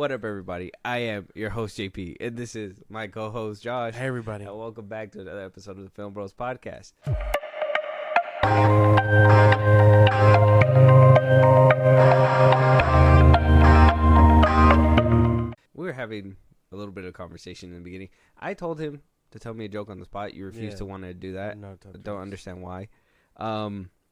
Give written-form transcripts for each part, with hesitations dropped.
What up, everybody? I am your host, JP, and this is my co-host, Josh. Hey, everybody. And welcome back to another episode of the FilmBros podcast. We were having a little bit of conversation in the beginning. I told him to tell me a joke on the spot. You refused to want to do that. No, don't understand why.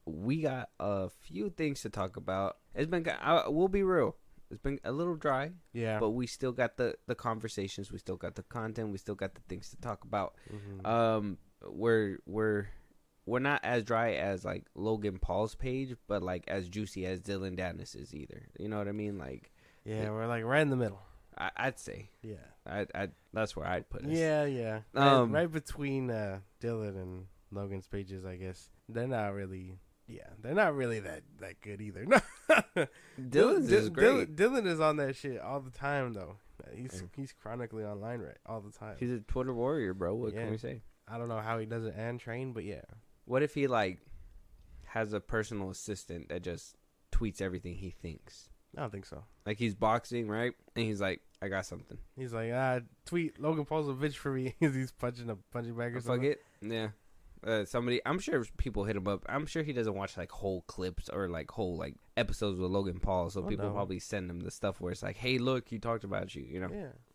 We got a few things to talk about. It's been, we'll be real. It's been a little dry. Yeah. But we still got the conversations. We still got the content. We still got the things to talk about. Mm-hmm. We're not as dry as like Logan Paul's page, but like as juicy as Dylan Dennis's either. You know what I mean? Like, yeah, we're like right in the middle. I'd say. Yeah. I that's where I'd put us. Yeah. Right between Dylan and Logan's pages, I guess. They're not really that good either. No. Dylan's is great. Dylan is on that shit all the time though. He's chronically online all the time. He's a Twitter warrior, bro. What can we say? I don't know how he does it and train, but yeah. What if he like has a personal assistant that just tweets everything he thinks? I don't think so. Like he's boxing, right? And he's like, I got something. He's like, tweet Logan Paul's a bitch for me. He's punching a punching bag or something. Fuck it. Yeah. Somebody, I'm sure people hit him up. I'm sure he doesn't watch like whole clips or like whole like episodes with Logan Paul. So people probably send him the stuff where it's like, hey, look, he talked about you. You know,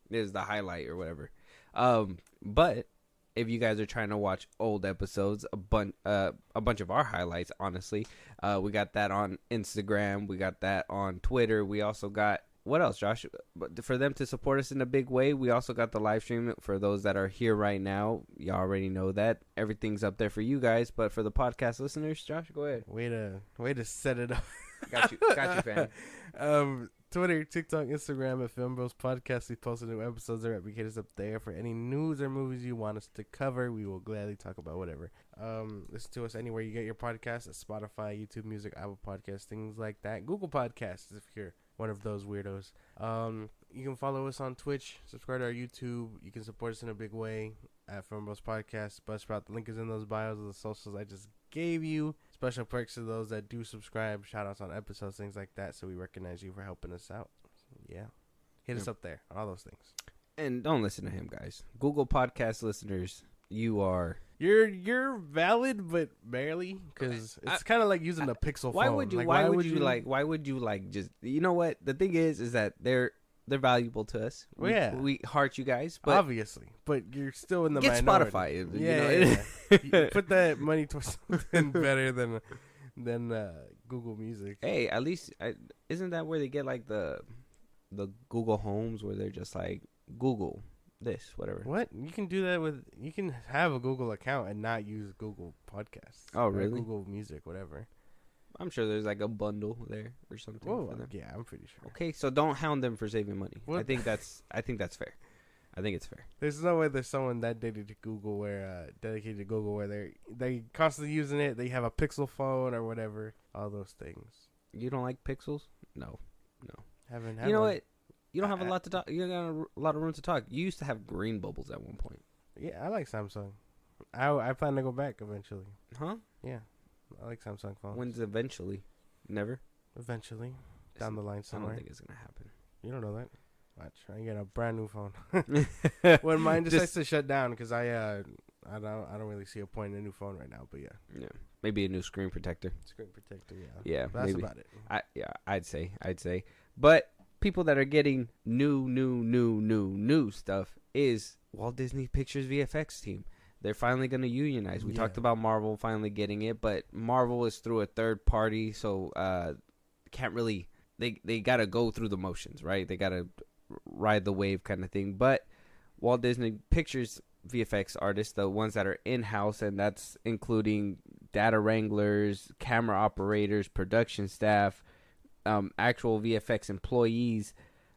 This is the highlight or whatever. But if you guys are trying to watch old episodes, a bunch of our highlights, honestly, we got that on Instagram. We got that on Twitter. We also got, what else, Josh? But for them to support us in a big way, we also got the live stream for those that are here right now. You already know that everything's up there for you guys, but for the podcast listeners, Josh, go ahead. Way to set it up. Got you, fan. Twitter, TikTok, Instagram at FilmBros Podcast. We posted new episodes. They're replicated up there. For any news or movies you want us to cover, we will gladly talk about whatever. Listen to us anywhere you get your podcasts, at Spotify, YouTube Music, Apple Podcasts, things like that. Google Podcasts if you're one of those weirdos. You can follow us on Twitch, subscribe to our YouTube. You can support us in a big way at FilmBros Podcast. Buzzsprout, the link is in those bios of the socials I just gave you. Special perks to those that do subscribe, shout outs on episodes, things like that, so we recognize you for helping us out. Yeah. Hit us up there on all those things. And don't listen to him, guys. Google Podcast listeners, you're valid, but barely, because it's kind of like using a Pixel phone. Why would you just, you know what? The thing is that they're valuable to us. We heart you guys, but obviously, but you're still in the get minority. Spotify. Yeah. You put that money towards something better than Google Music. Hey, at least isn't that where they get like the Google Homes where they're just like Google this, whatever. What? You can do that you can have a Google account and not use Google Podcasts. Oh, really? Google Music, whatever. I'm sure there's like a bundle there or something. Oh, yeah, I'm pretty sure. Okay, so don't hound them for saving money. What? I think that's fair. I think it's fair. There's no way there's someone that dedicated to Google where they constantly using it. They have a Pixel phone or whatever. All those things. You don't like Pixels? No. Haven't. You know what? You don't have a lot to talk. You got a lot of room to talk. You used to have green bubbles at one point. Yeah, I like Samsung. I plan to go back eventually. Huh? Yeah, I like Samsung phones. When's eventually? Never. Eventually, down the line somewhere. I don't think it's gonna happen. You don't know that. Watch, I get a brand new phone. When mine decides to shut down, because I don't really see a point in a new phone right now. But yeah, maybe a new screen protector. Screen protector, yeah. But that's maybe. about it. I'd say. But people that are getting new stuff is Walt Disney Pictures VFX team. They're finally going to unionize. We talked about Marvel finally getting it, but Marvel is through a third party, so can't really. They got to go through the motions, right? They got to ride the wave kind of thing. But Walt Disney Pictures VFX artists, the ones that are in-house, and that's including data wranglers, camera operators, production staff, actual VFX employees,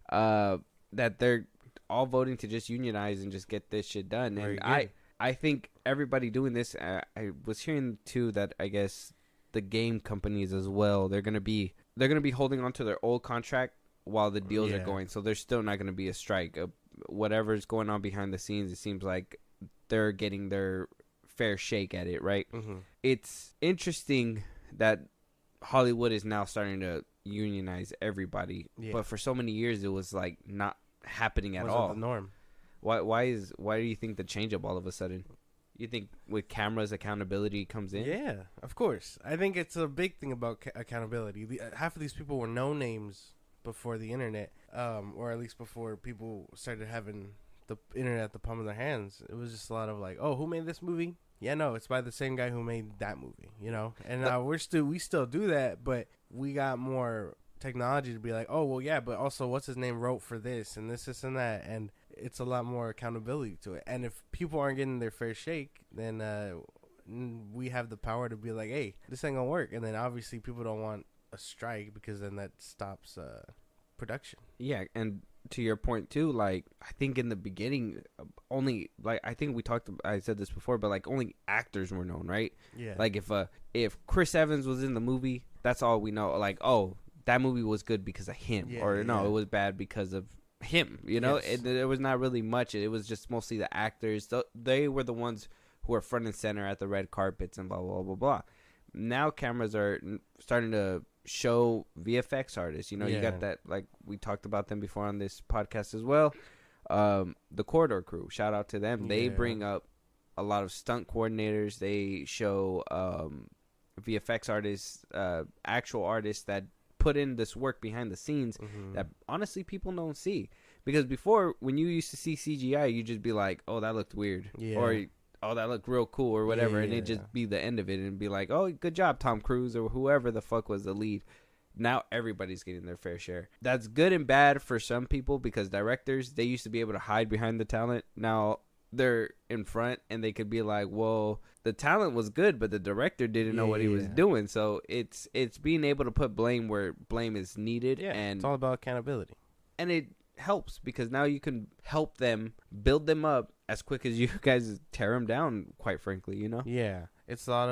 that they're all voting to just unionize and just get this shit done. And I think everybody doing this, I was hearing too that I guess the game companies as well, they're gonna be holding on to their old contract while the deals are going. So there's still not gonna be a strike. Whatever's going on behind the scenes, it seems like they're getting their fair shake at it, right? Mm-hmm. It's interesting that Hollywood is now starting to unionize everybody. Yeah. But for so many years, it was like not happening at Wasn't all. the norm. Why do you think the change up all of a sudden? You think with cameras, accountability comes in? Yeah, of course. I think it's a big thing about accountability. Half of these people were no names before the internet, or at least before people started having the internet at the palm of their hands. It was just a lot of like, oh, who made this movie? Yeah, no, it's by the same guy who made that movie, you know. And we still do that, but we got more technology to be like, oh, well, yeah, but also what's his name wrote for this and this and that, and it's a lot more accountability to it. And if people aren't getting their fair shake, then we have the power to be like, hey, this ain't gonna work. And then obviously people don't want a strike because then that stops production. Yeah, and to your point too, like I think in the beginning, only like I said this before, but like only actors were known, right? Yeah. Like if Chris Evans was in the movie, that's all we know. Like, oh, that movie was good because of him, or no, it was bad because of him. You know, Yes. there was not really much. It was just mostly the actors. They were the ones who were front and center at the red carpets and blah blah blah blah. Now cameras are starting to show VFX artists. You know, you got that, like we talked about them before on this podcast as well. The Corridor Crew, shout out to them. They bring up a lot of stunt coordinators. They show VFX artists, actual artists that put in this work behind the scenes that honestly people don't see. Because before, when you used to see CGI, you'd just be like, oh, that looked weird. Or, oh, that looked real cool or whatever. And it'd just be the end of it and be like, oh, good job, Tom Cruise or whoever the fuck was the lead. Now everybody's getting their fair share. That's good and bad for some people because directors, they used to be able to hide behind the talent. Now they're in front and they could be like, well, the talent was good, but the director didn't know what he was doing. So it's being able to put blame where blame is needed. Yeah, and it's all about accountability. And it helps because now you can help them build them up as quick as you guys tear them down, quite frankly, you know? Yeah, it's a lot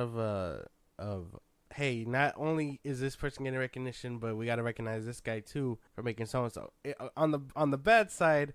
of hey, not only is this person getting recognition, but we got to recognize this guy too for making so and so. On the bad side,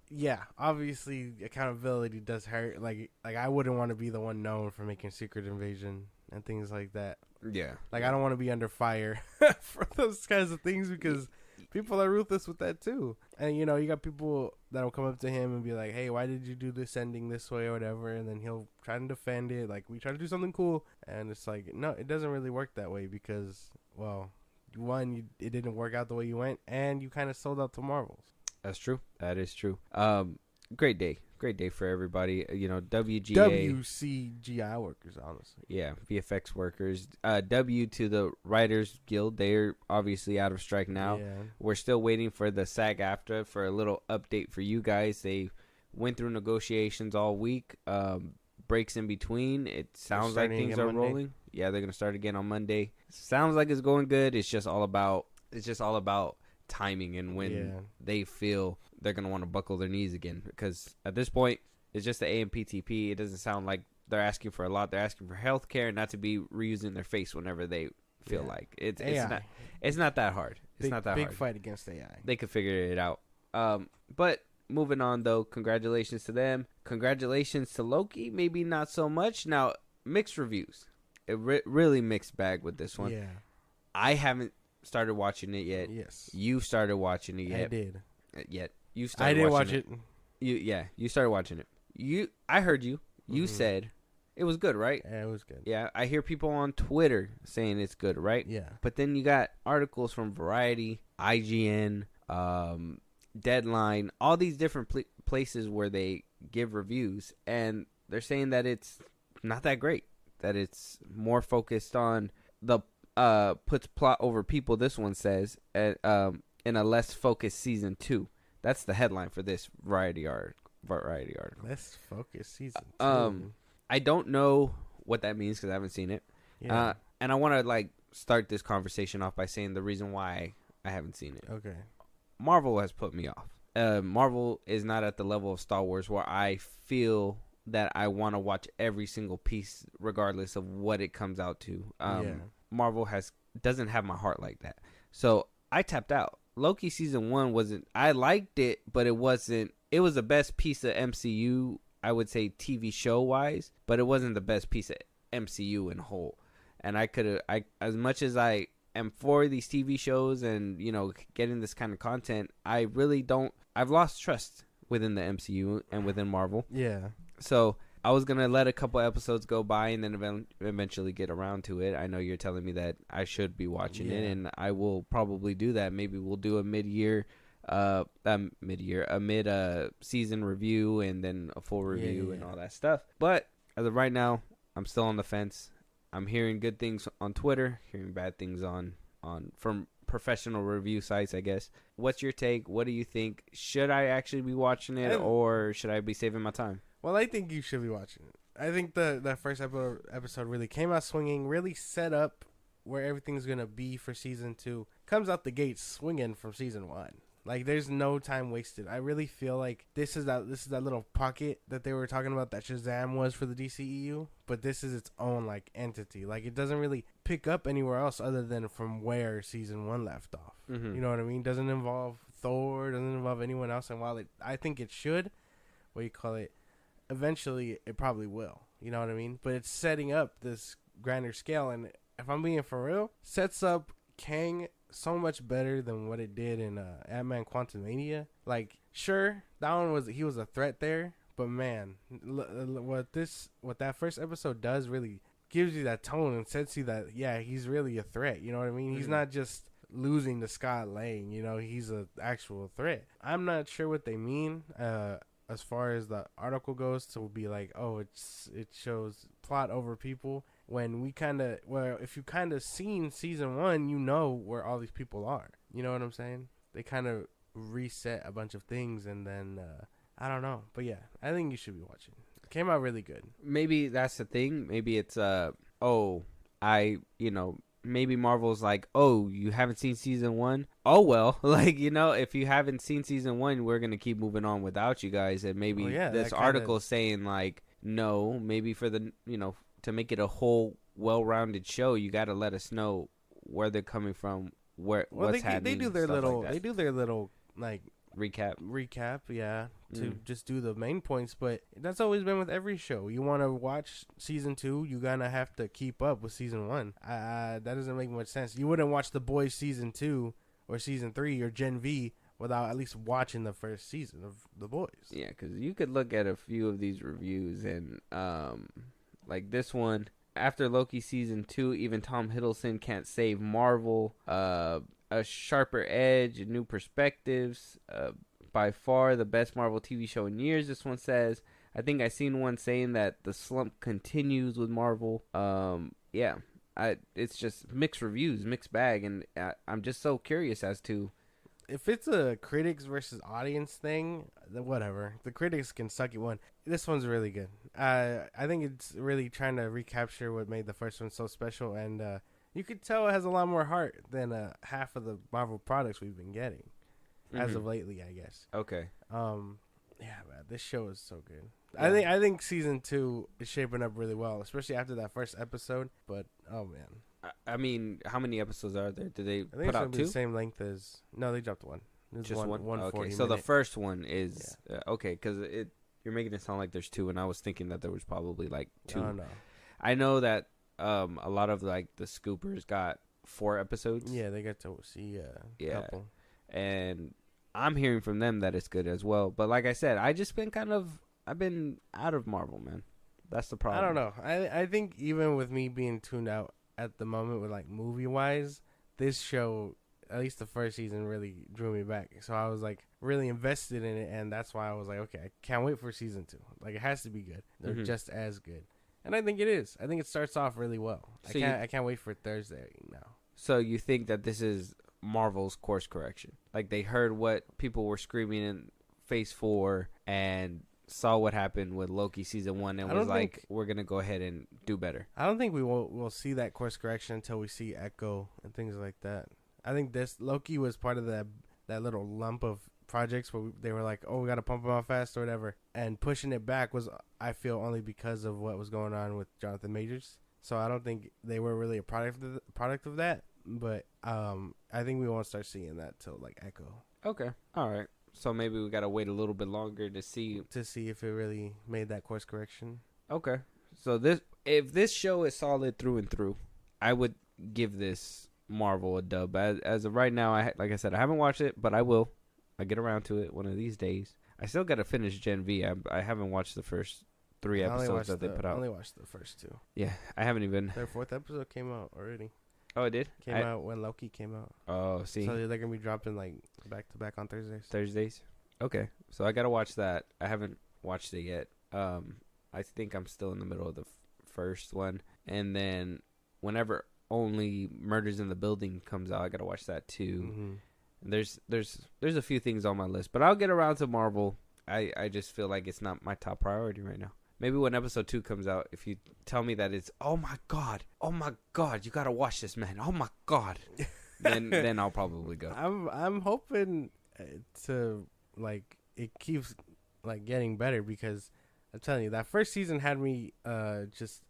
yeah, obviously accountability does hurt. Like I wouldn't want to be the one known for making Secret Invasion and things like that. Yeah. Like I don't want to be under fire for those kinds of things because people are ruthless with that too. And you know, you got people that'll come up to him and be like, "Hey, why did you do this ending this way or whatever?" And then he'll try to defend it, like we try to do something cool, and it's like, no, it doesn't really work that way because, well, one, it didn't work out the way you went, and you kind of sold out to Marvels. That's true. That is true. Great day for everybody. You know, WGA, WCGI workers, honestly. Yeah, VFX workers. W to the Writers Guild. They're obviously out of strike now. Yeah. We're still waiting for the SAG-AFTRA for a little update for you guys. They went through negotiations all week. Breaks in between. It sounds like things are rolling. Yeah, they're gonna start again on Monday. Sounds like it's going good. It's just all about timing and when they feel they're going to want to buckle their knees again, because at this point it's just the AMPTP. It doesn't sound like they're asking for a lot. They're asking for health care, not to be reusing their face whenever they feel like it's not that hard. It's not that hard. Big fight against AI. They could figure it out. But moving on though, congratulations to them. Congratulations to Loki. Maybe not so much. Now, mixed reviews. It really mixed bag with this one. Yeah. I haven't started watching it yet. Yes. You started watching it yet. I did. Yet. You started I did watching watch it. You started watching it. I heard you. You said it was good, right? Yeah, it was good. Yeah, I hear people on Twitter saying it's good, right? Yeah. But then you got articles from Variety, IGN, Deadline, all these different places where they give reviews, and they're saying that it's not that great, that it's more focused on the puts plot over people, this one says, in a less focused season 2. That's the headline for this Variety article. Less focused season 2. I don't know what that means because I haven't seen it. Yeah. And I want to start this conversation off by saying the reason why I haven't seen it. Okay. Marvel has put me off. Marvel is not at the level of Star Wars where I feel that I want to watch every single piece regardless of what it comes out to. Marvel doesn't have my heart like that. So I tapped out. Loki season 1 wasn't, I liked it, but it wasn't, it was the best piece of MCU, I would say TV show wise, but it wasn't the best piece of MCU in whole. And as much as I am for these TV shows and, you know, getting this kind of content, I really don't. I've lost trust within the MCU and within Marvel. Yeah. So I was gonna let a couple episodes go by and then eventually get around to it. I know you're telling me that I should be watching it, and I will probably do that. Maybe we'll do a mid season review and then a full review and all that stuff. But as of right now, I'm still on the fence. I'm hearing good things on Twitter, hearing bad things on from professional review sites, I guess. What's your take? What do you think? Should I actually be watching it, or should I be saving my time? Well, I think you should be watching it. I think the first episode really came out swinging, really set up where everything's going to be for season 2. Comes out the gate swinging from season 1. Like, there's no time wasted. I really feel like this is that little pocket that they were talking about that Shazam was for the DCEU, but this is its own, like, entity. Like, it doesn't really pick up anywhere else other than from where season 1 left off. Mm-hmm. You know what I mean? Doesn't involve Thor, doesn't involve anyone else, and while I think it should, eventually it probably will. You know what I mean? But it's setting up this grander scale, and if I'm being for real, sets up Kang so much better than what it did in Ant-Man Quantumania. Like, sure, he was a threat there, but man, what that first episode does really gives you that tone and sets you that, yeah, he's really a threat. You know what I mean? Mm-hmm. He's not just losing to Scott Lang. You know, he's an actual threat. I'm not sure what they mean as far as the article goes to be like, oh, it shows plot over people. When if you kind of seen season 1, you know where all these people are. You know what I'm saying? They kind of reset a bunch of things, and then I don't know, but yeah, I think you should be watching. It came out really good. Maybe that's the thing. Maybe it's maybe Marvel's like, oh, you haven't seen season 1? Oh well, like, you know, if you haven't seen season 1, we're gonna keep moving on without you guys, and maybe this article saying like, no, maybe for the to make it a whole well-rounded show, you got to let us know where they're coming from, what's happening. They do their little like recap, yeah, to just do the main points. But that's always been with every show. You want to watch season 2, you gonna have to keep up with season 1. That doesn't make much sense. You wouldn't watch The Boys season 2 or season 3 or Gen V without at least watching the first season of The Boys. Yeah, because you could look at a few of these reviews and like this one, after Loki season 2, even Tom Hiddleston can't save Marvel. A sharper edge, new perspectives. By far the best Marvel TV show in years, this one says. I think I seen one saying that the slump continues with Marvel. It's just mixed reviews, mixed bag, and I'm just so curious as to. If it's a critics versus audience thing, then whatever. The critics can suck at one. This one's really good. I think it's really trying to recapture what made the first one so special, and you could tell it has a lot more heart than half of the Marvel products we've been getting as of lately, I guess. Okay. Yeah, man, this show is so good. Yeah. I think season 2 is shaping up really well, especially after that first episode. But oh man. I mean, how many episodes are there? Did they put out 2? The same length as... No, they dropped 1. Just one? 140 okay, so the first one is... Yeah. Okay, because you're making it sound like there's 2, and I was thinking that there was probably, like, 2. No. I know that a lot of, like, the scoopers got 4 episodes. Yeah, they got to see a couple. And I'm hearing from them that it's good as well. But like I said, I've been out of Marvel, man. That's the problem. I don't know. I think even with me being tuned out at the moment with like movie wise, this show, at least the first season, really drew me back. So I was like really invested in it, and that's why I was like, okay, I can't wait for season 2. Like, it has to be good. They're just as good, and I think it is. I think it starts off really well. So I can't wait for Thursday now. So you think that this is Marvel's course correction? Like, they heard what people were screaming in Phase 4 and saw what happened with Loki season 1 and was like, we're gonna go ahead and do better. I don't think we'll see that course correction until we see Echo and things like that. I think this Loki was part of that little lump of projects where they were like, oh, we gotta pump them out fast or whatever, and pushing it back was, I feel, only because of what was going on with Jonathan Majors. So I don't think they were really a product of that. But I think we won't start seeing that till like Echo. Okay, all right. So maybe we gotta wait a little bit longer to see if it really made that course correction. Okay. So if this show is solid through and through, I would give this Marvel a dub. As of right now, like I said, I haven't watched it, but I will. I get around to it one of these days. I still got to finish Gen V. I haven't watched the first 3 episodes that they put out. I only watched the first 2. Yeah, I haven't even. Their 4th episode came out already. Oh, it did? Came out when Loki came out. Oh, see. So they're going to be dropping like back to back on Thursdays. Thursdays? Okay. So I got to watch that. I haven't watched it yet. I think I'm still in the middle of the first one. And then whenever Only Murders in the Building comes out, I got to watch that too. Mm-hmm. There's a few things on my list, but I'll get around to Marvel. I just feel like it's not my top priority right now. Maybe when episode 2 comes out, if you tell me that it's oh my god, you gotta watch this, man, oh my god, then I'll probably go. I'm hoping to like it keeps like getting better, because I'm telling you that first season had me just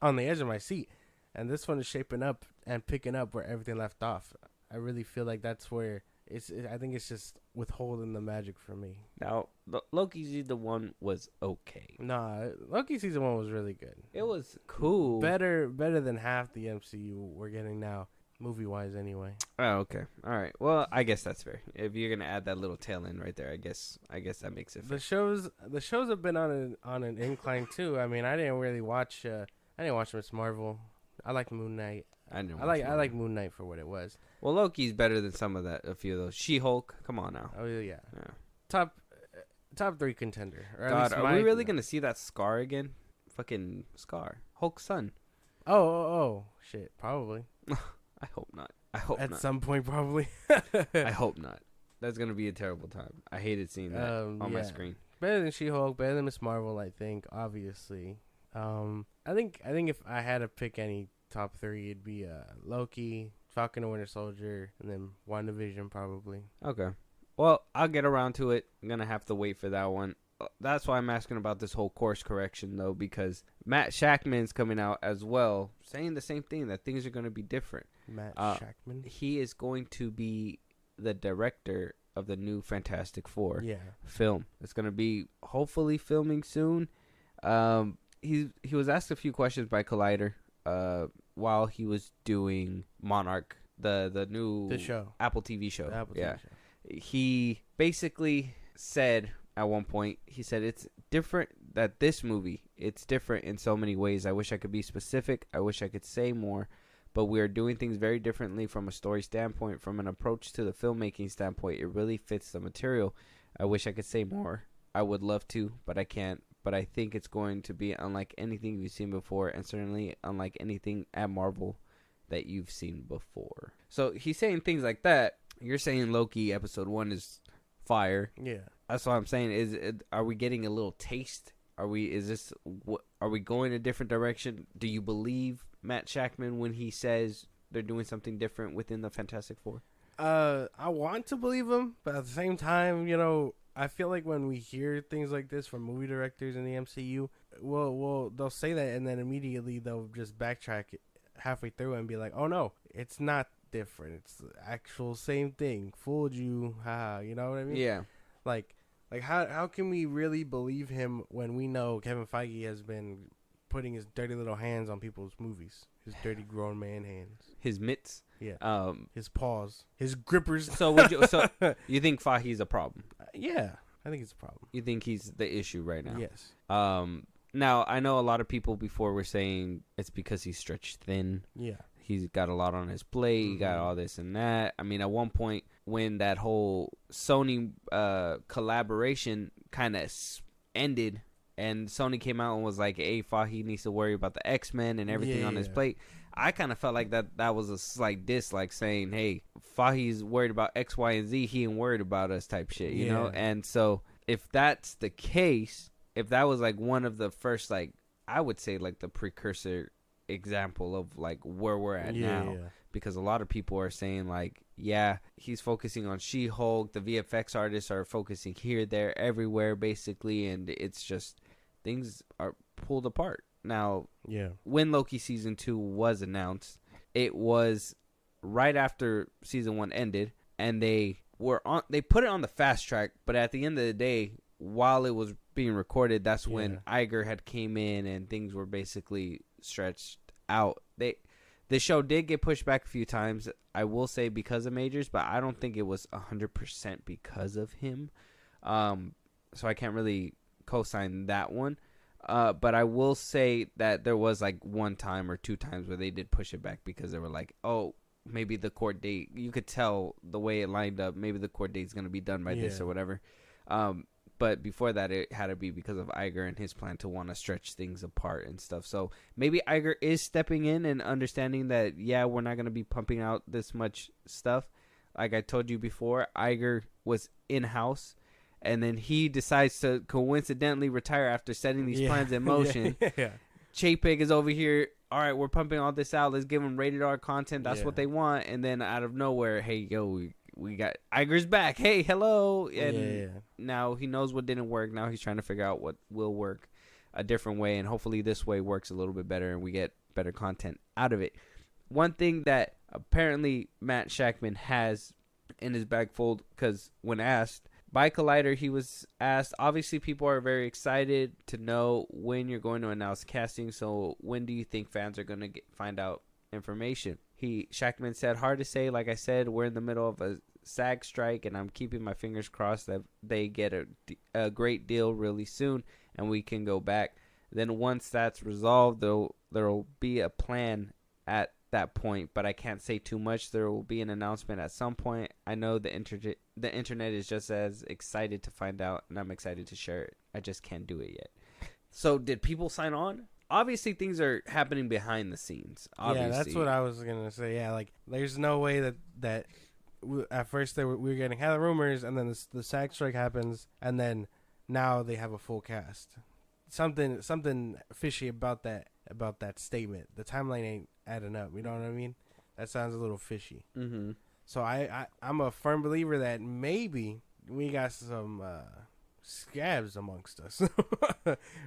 on the edge of my seat, and this one is shaping up and picking up where everything left off. I really feel like that's where I think it's just withholding the magic for me. Now, Loki season 1 was okay. Nah, Loki season 1 was really good. It was cool. Better than half the MCU we're getting now, movie-wise anyway. Oh, okay. All right. Well, I guess that's fair. If you're going to add that little tail end right there, I guess that makes it fair. The shows have been on an incline too. I mean, I didn't really watch Miss Marvel. I like Moon Knight. I like Moon Knight for what it was. Well, Loki's better than a few of those. She-Hulk, come on now. Oh yeah. Top 3 contender. God, are we really gonna see that Scar again? Fucking Scar, Hulk's son. Oh shit, probably. I hope not. At some point, probably. I hope not. That's gonna be a terrible time. I hated seeing that on my screen. Better than She-Hulk, better than Miss Marvel, I think. Obviously, I think if I had to pick any top 3, it'd be Loki, Falcon and Winter Soldier, and then WandaVision probably. Okay. Well, I'll get around to it. I'm going to have to wait for that one. That's why I'm asking about this whole course correction, though, because Matt Shackman's coming out as well, saying the same thing, that things are going to be different. Matt Shackman? He is going to be the director of the new Fantastic Four film. It's going to be hopefully filming soon. He was asked a few questions by Collider while he was doing Monarch, the new show. Apple TV show. TV show. He basically said at one point, he said it's different, that this movie, it's different in so many ways. I wish I could be specific. I wish I could say more, but we are doing things very differently from a story standpoint, from an approach to the filmmaking standpoint. It really fits the material. I wish I could say more. I would love to, but I can't. But I think it's going to be unlike anything you've seen before, and certainly unlike anything at Marvel that you've seen before. So he's saying things like that. You're saying Loki episode 1 is fire. Yeah. That's what I'm saying. Are we getting a little taste? Are we going a different direction? Do you believe Matt Shackman when he says they're doing something different within the Fantastic Four? I want to believe him, but at the same time, I feel like when we hear things like this from movie directors in the MCU, they'll say that and then immediately they'll just backtrack halfway through and be like, "Oh no, it's not different. It's the actual same thing. Fooled you, haha." You know what I mean? Yeah. Like how can we really believe him when we know Kevin Feige has been putting his dirty little hands on people's movies, his dirty grown man hands, his mitts, his paws, his grippers. So you think Feige's a problem? Yeah, I think it's a problem. You think he's the issue right now? Yes. Now I know a lot of people before were saying it's because he's stretched thin. Yeah. He's got a lot on his plate. He got all this and that. I mean, at one point when that whole Sony collaboration kind of ended, and Sony came out and was like, "Hey, Feige needs to worry about the X-Men and everything on his plate." I kind of felt like that was a slight diss, like saying, "Hey, Feige's worried about X, Y, and Z. He ain't worried about us," type shit, you know. And so, if that's the case, if that was like one of the first, like I would say, like the precursor example of like where we're at now, because a lot of people are saying like, yeah, he's focusing on She-Hulk. The VFX artists are focusing here, there, everywhere, basically, and it's just things are pulled apart. Now, when Loki season 2 was announced, it was right after season 1 ended, and they put it on the fast track. But at the end of the day, while it was being recorded, that's when Iger had came in and things were basically stretched out. The show did get pushed back a few times, I will say, because of Majors, but I don't think it was 100% because of him. So I can't really co-sign that one. But I will say that there was like one time or two times where they did push it back because they were like, oh, maybe the court date, you could tell the way it lined up, maybe the court date's going to be done by this or whatever. But before that, it had to be because of Iger and his plan to want to stretch things apart and stuff. So maybe Iger is stepping in and understanding that, yeah, we're not going to be pumping out this much stuff. Like I told you before, Iger was in-house, and then he decides to coincidentally retire after setting these plans in motion. Chapek is over here, all right, we're pumping all this out. Let's give them rated R content. That's what they want. And then out of nowhere, hey, yo, we got Iger's back. Hey, hello. And now he knows what didn't work. Now he's trying to figure out what will work a different way. And hopefully this way works a little bit better and we get better content out of it. One thing that apparently Matt Shackman has in his bag fold, because when asked by Collider, he was asked, obviously people are very excited to know when you're going to announce casting. So when do you think fans are going to find out information? Shackman said, hard to say. Like I said, we're in the middle of a SAG strike, and I'm keeping my fingers crossed that they get a great deal really soon, and we can go back. Then once that's resolved, there'll be a plan at that point, but I can't say too much. There will be an announcement at some point. I know the internet is just as excited to find out, and I'm excited to share it. I just can't do it yet. So did people sign on? Obviously, things are happening behind the scenes. Obviously. Yeah, that's what I was going to say. Yeah, like, there's no way that at first we were getting hella rumors, and then the SAG strike happens, and then now they have a full cast. Something fishy about that statement. The timeline ain't adding up. You know what I mean? That sounds a little fishy. Mm-hmm. So I'm a firm believer that maybe we got some scabs amongst us.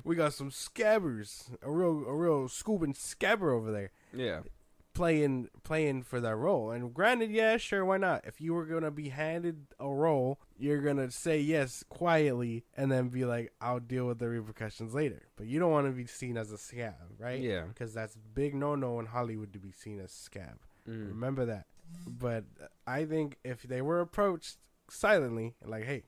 We got some scabbers, a real scooping scabber over there. Yeah, playing for that role. And granted, yeah, sure, why not? If you were gonna be handed a role, you're gonna say yes quietly and then be like, I'll deal with the repercussions later. But you don't want to be seen as a scab, right? Yeah, because that's big no in Hollywood to be seen as scab. Remember that. But I think if they were approached silently, like, hey,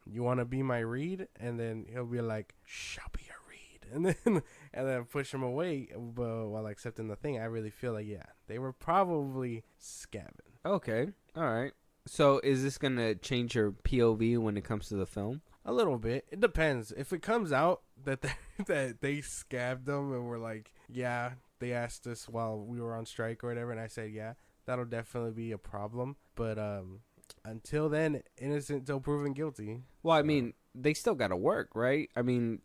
you want to be my Reed? And then he'll be like, shall be your Reed. And then push him away while accepting the thing. I really feel like, yeah, they were probably scabbing. Okay. All right. So is this going to change your POV when it comes to the film? A little bit. It depends. If it comes out that they scabbed them and were like, yeah, they asked us while we were on strike or whatever, and I said, yeah, that'll definitely be a problem. But until then, innocent until proven guilty. Well, I mean, they still got to work, right? I mean,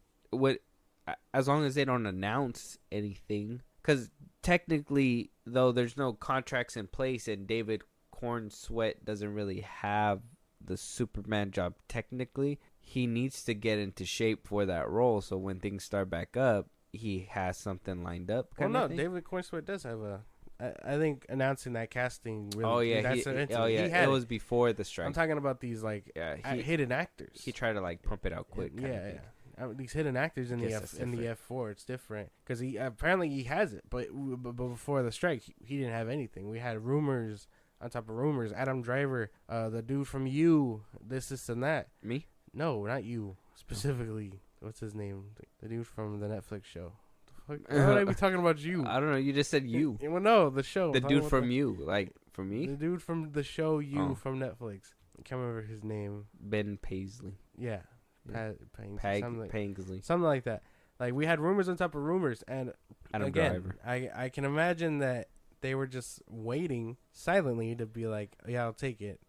as long as they don't announce anything, because technically, though, there's no contracts in place, and David Cornsweet doesn't really have the Superman job technically. He needs to get into shape for that role, so when things start back up, he has something lined up. David Cornsweet does have a. I think announcing that casting. Really, oh yeah, it was before the strike. I'm talking about these hidden actors. He tried to pump it out quick. These hidden actors in the F4, it's different because he apparently has it, but before the strike, he didn't have anything. We had rumors on top of rumors. Adam Driver, the dude from You, this and that. Me? No, not you specifically. What's his name? The dude from the Netflix show. Why would I be talking about You? I don't know. You just said You. Well, no, the show. The dude from You, like from me. The dude from the show You from Netflix. I can't remember his name. Ben Paisley. Yeah. Paisley. Something like that. Like, we had rumors on top of rumors, and Adam Driver. I can imagine that they were just waiting silently to be like, yeah, I'll take it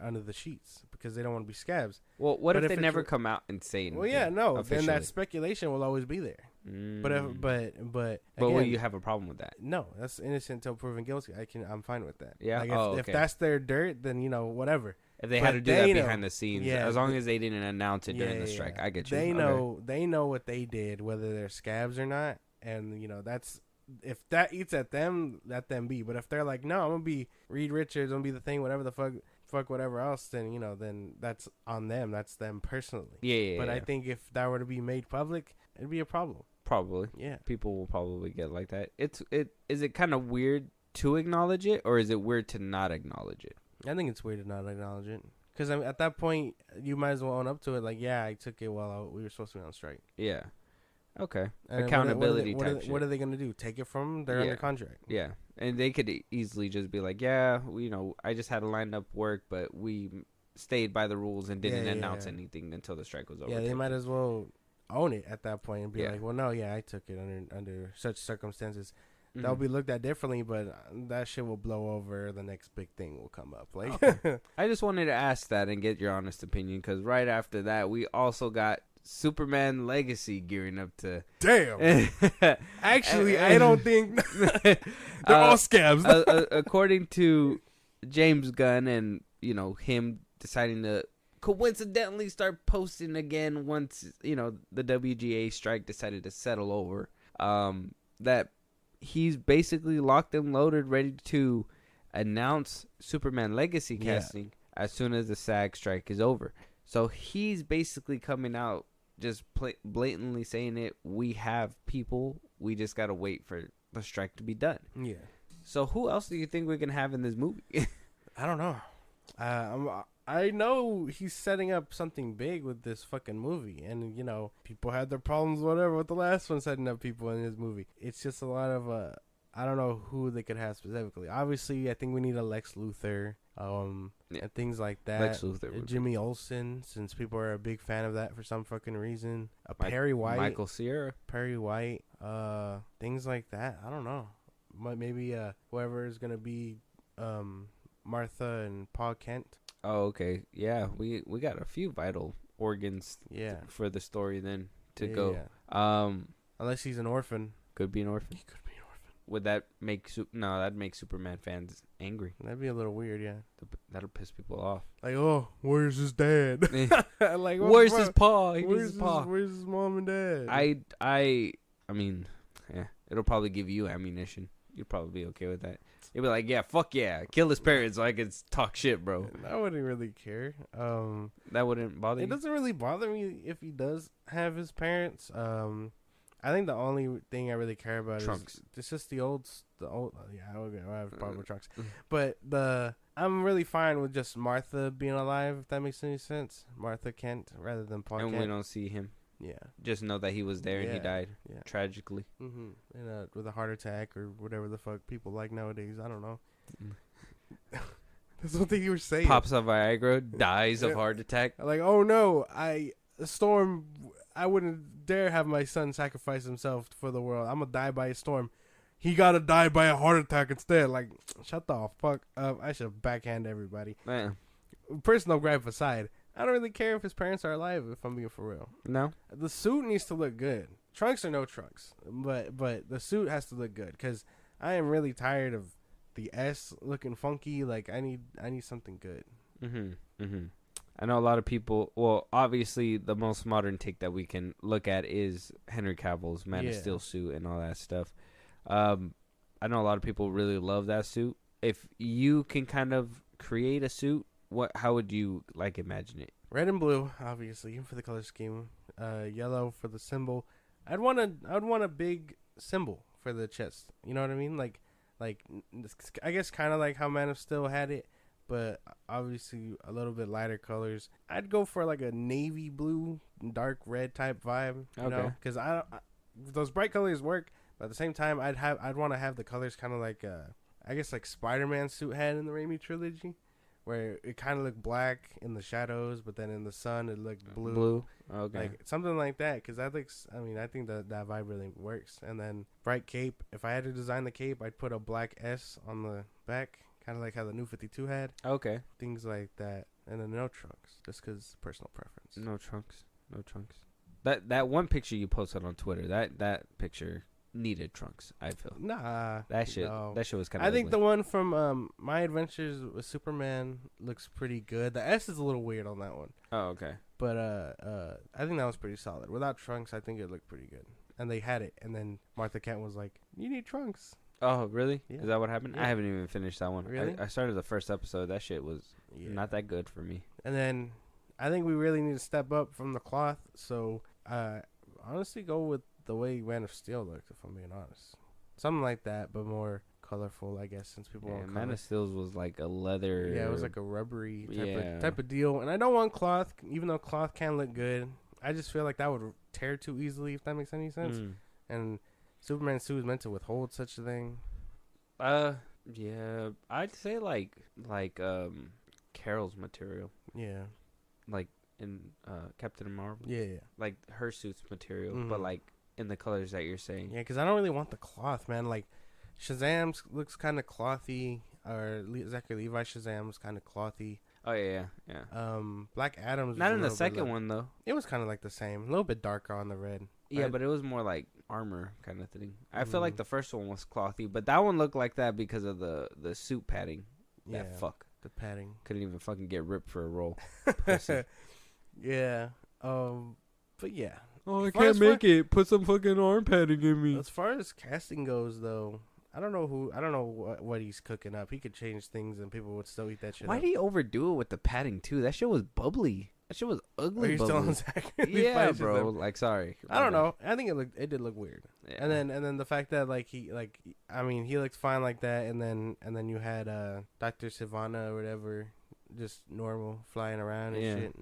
under the sheets because they don't want to be scabs. Well, what if they never come out and say anything? Well, yeah, no. Officially? Then that speculation will always be there. But again, will you have a problem with that? No, that's innocent until proven guilty. I'm fine with that. Yeah. Like if that's their dirt, then whatever. If they had to do that behind the scenes, as long as they didn't announce it during the strike, I get you. They know what they did, whether they're scabs or not, and that's if that eats at them, let them be. But if they're like, no, I'm gonna be Reed Richards, I'm gonna be the thing, whatever the fuck whatever else, then then that's on them. That's them personally. Yeah. But I think if that were to be made public, it'd be a problem. Probably. Yeah. People will probably get like that. Is it kind of weird to acknowledge it, or is it weird to not acknowledge it? I think it's weird to not acknowledge it. Because at that point, you might as well own up to it. Like, yeah, I took it while we were supposed to be on strike. Yeah. Okay. And Accountability what type shit. What are they going to do? Take it from them? They're under contract. Yeah. And they could easily just be like, yeah, I just had to line up work, but we stayed by the rules and didn't announce anything until the strike was over. Yeah, they might as well own it at that point and be like, well, no, I took it under such circumstances. That'll be looked at differently, but that shit will blow over. The next big thing will come up. Like, okay. I just wanted to ask that and get your honest opinion, because right after that, we also got Superman Legacy gearing up to. Damn. Actually, I don't think they're all scabs. According to James Gunn, and him deciding to coincidentally start posting again once the WGA strike decided to settle over. That. He's basically locked and loaded, ready to announce Superman Legacy casting as soon as the SAG strike is over. So he's basically coming out, just blatantly saying it. We have people. We just got to wait for the strike to be done. Yeah. So who else do you think we can have in this movie? I don't know. I know he's setting up something big with this fucking movie. And, people had their problems, whatever, with the last one setting up people in his movie. It's just a lot of, I don't know who they could have specifically. Obviously, I think we need a Lex Luthor, and things like that. Lex Luthor. Jimmy Olsen, since people are a big fan of that for some fucking reason. Perry White. Michael Cera. Perry White. Things like that. I don't know. Maybe whoever is going to be Martha and Paul Kent. Oh, okay. Yeah, we got a few vital organs for the story then to go. Yeah. Unless he's an orphan. Could be an orphan. He could be an orphan. Would that make... No, that'd make Superman fans angry. That'd be a little weird, yeah. That'll piss people off. Like, oh, where's his dad? Like, where's his paw? Where's his mom and dad? I mean, yeah, it'll probably give you ammunition. You'd probably be okay with that. You'd be like, yeah, fuck yeah, kill his parents so I could talk shit, bro. I wouldn't really care. That wouldn't bother you? It doesn't really bother me if he does have his parents. I think the only thing I really care about Trunks. is it's just the old. Yeah, I have a problem with Trunks, but I'm really fine with just Martha being alive. If that makes any sense, Martha Kent rather than Paul Kent. And we don't see him. Yeah. Just know that he was there and he died tragically. Mm-hmm. And with a heart attack or whatever the fuck people like nowadays. I don't know. That's one thing you were saying. Pops a Viagra, dies of heart attack. Like, oh no, Storm, I wouldn't dare have my son sacrifice himself for the world. I'm gonna die by a storm. He gotta die by a heart attack instead. Like, shut the fuck up. I should backhand everybody. Man. Personal gripe aside, I don't really care if his parents are alive, if I'm being for real. No? The suit needs to look good. Trunks or no trunks. But the suit has to look good. Because I am really tired of the S looking funky. Like, I need something good. I know a lot of people... Well, obviously, the most modern take that we can look at is Henry Cavill's Man of Steel suit and all that stuff. I know a lot of people really love that suit. If you can kind of create a suit, how would you imagine it? Red and blue, obviously, for the color scheme. Yellow for the symbol. I'd want a big symbol for the chest. You know what I mean? Like I guess kind of like how Man of Steel had it, but obviously a little bit lighter colors. I'd go for like a navy blue, dark red type vibe. You know, because those bright colors work, but at the same time, I'd want to have the colors kind of like I guess like Spider-Man suit had in the Raimi trilogy. Where it kind of looked black in the shadows, but then in the sun it looked blue. Blue, okay. Like something like that, because that looks. I mean, I think that vibe really works. And then bright cape. If I had to design the cape, I'd put a black S on the back, kind of like how the New 52 had. Okay. Things like that, and then no trunks, just because personal preference. No trunks. That one picture you posted on Twitter, that picture needed trunks. I feel that shit was kind of. I think the one from My Adventures with Superman looks pretty good. The S is a little weird on that one. Oh, okay. But I think that was pretty solid. Without trunks, I think it looked pretty good. And they had it. And then Martha Kent was like, "You need trunks." Oh, really? Yeah. Is that what happened? Yeah. I haven't even finished that one. Really? I started the first episode. That shit was not that good for me. And then I think we really need to step up from the cloth. So honestly, go with the way Man of Steel looked, if I'm being honest. Something like that, but more colorful, I guess, since people want Man color. of Steel's was like a leather. Yeah, it was like a rubbery Yeah. type of deal. And I don't want cloth, even though cloth can look good. I just feel like that would tear too easily, if that makes any sense. And Superman's suit is meant to withhold such a thing. Yeah, I'd say like Carol's material, Yeah. like in Captain Marvel, Yeah. like her suit's material, Mhm. but like in the colors that you're saying. Yeah, because I don't really want the cloth, man. Like, Shazam's looks kind of clothy, or Zachary Levi's Shazam's kind of clothy. Oh yeah. Black Adam's Not was in a the little bit second one though. It was kind of like the same, a little bit darker on the red. Yeah, but it was more like armor kind of thing. I feel like Mhm. the first one was clothy, but that one looked like that because of the suit padding. Yeah, That fuck the padding. couldn't even fucking get ripped for a roll. Yeah. But yeah. Oh, I Far as can't make it. Put some fucking arm padding in me. As far as casting goes, though, I don't know what he's cooking up. He could change things and people would still eat that shit. Why up. did he overdo it with the padding too? That shit was bubbly. That shit was Are ugly. you still Bubbly. on Zachary Yeah, Levi's bro. Shazam? Like, sorry. I don't know. I think it did look weird. Yeah. And then the fact that he looked fine like that, and then you had Dr. Sivana or whatever, just normal flying around and Yeah. shit,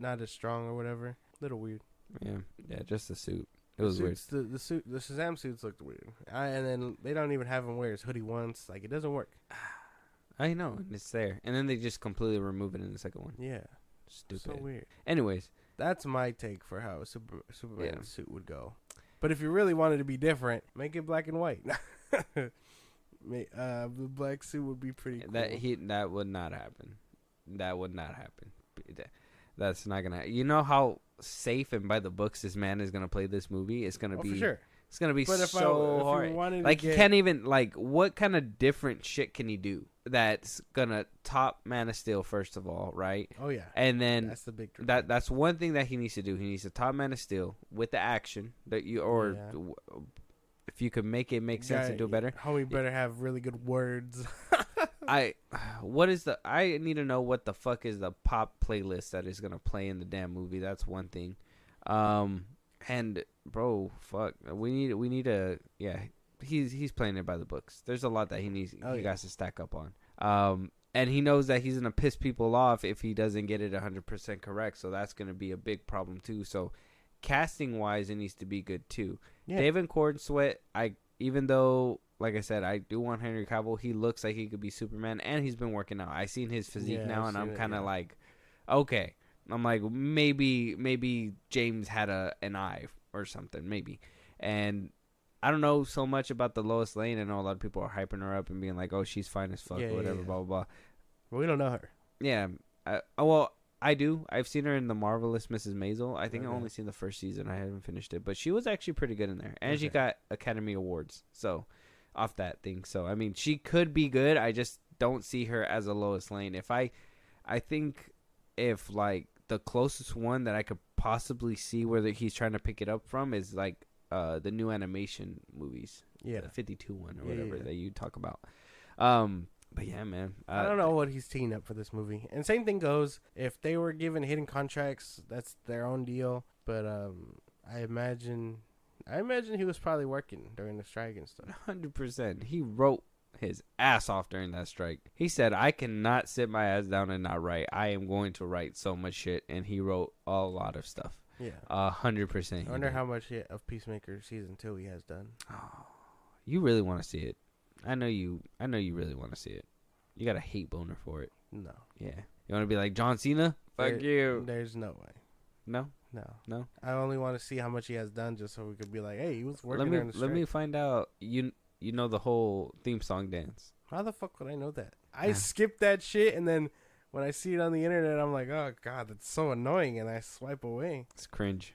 not as strong or whatever. Little weird. Yeah, just the suit. It was weird. The suit, the Shazam suits looked weird. And then they don't even have him wear his hoodie once. Like, it doesn't work. I know, and it's there. And then they just completely remove it in the second one. Yeah, Stupid. so weird. Anyways, That's my take for how a Superman suit would go. But if you really wanted to be different, make it black and white. The black suit would be pretty cool. that would not happen. That would not happen. That's not gonna. You know how safe and by the books this man is gonna play this movie? It's gonna be for sure. It's gonna be But if so you hard. wanted to Like he get- can't even like. What kind of different shit can he do that's gonna top Man of Steel first of all, right? Oh yeah, And then that's the big dream. that's one thing that he needs to do. He needs to top Man of Steel with the action that you if you could make it make sense and do it better. Homie better have really good words. I need to know what the fuck is the pop playlist that is gonna play in the damn movie. That's one thing. And bro, fuck, we need a He's playing it by the books. There's a lot that he got to stack up on. And he knows that he's gonna piss people off if he doesn't get it 100% correct. So that's gonna be a big problem too. So casting wise, it needs to be good too. Yeah. David Cornsweet, even though, like I said, I do want Henry Cavill. He looks like he could be Superman, and he's been working out. I seen his physique now, and I'm kind of like, okay. I'm like, maybe James had an eye or something, maybe. And I don't know so much about the Lois Lane. I know a lot of people are hyping her up and being like, oh, she's fine as fuck or whatever, blah, blah, blah. Well, we don't know her. Yeah. I do. I've seen her in The Marvelous Mrs. Maisel. I think I only seen the first season. I haven't finished it. But she was actually pretty good in there. And she got Academy Awards. So, off that thing. So, I mean, she could be good. I just don't see her as a Lois Lane. I think if, like, the closest one that I could possibly see where he's trying to pick it up from is, like, the new animation movies. Yeah. The 52 one or whatever that you talk about. But yeah, man. I don't know what he's teeing up for this movie. And same thing goes, if they were given hidden contracts, that's their own deal. But I imagine he was probably working during the strike and stuff. 100%. He wrote his ass off during that strike. He said, I cannot sit my ass down and not write. I am going to write so much shit. And he wrote a lot of stuff. Yeah. 100%. I wonder how much of Peacemaker season 2 he has done. Oh, you really want to see it. I know you really want to see it. You got a hate boner for it. No. Yeah. You want to be like John Cena? Fuck you. There's no way. No? No. I only want to see how much he has done just so we could be like, hey, he was working during the strike. Let me find out. You know the whole theme song dance. How the fuck would I know that? I skipped that shit, and then when I see it on the internet, I'm like, oh, God, that's so annoying, and I swipe away. It's cringe.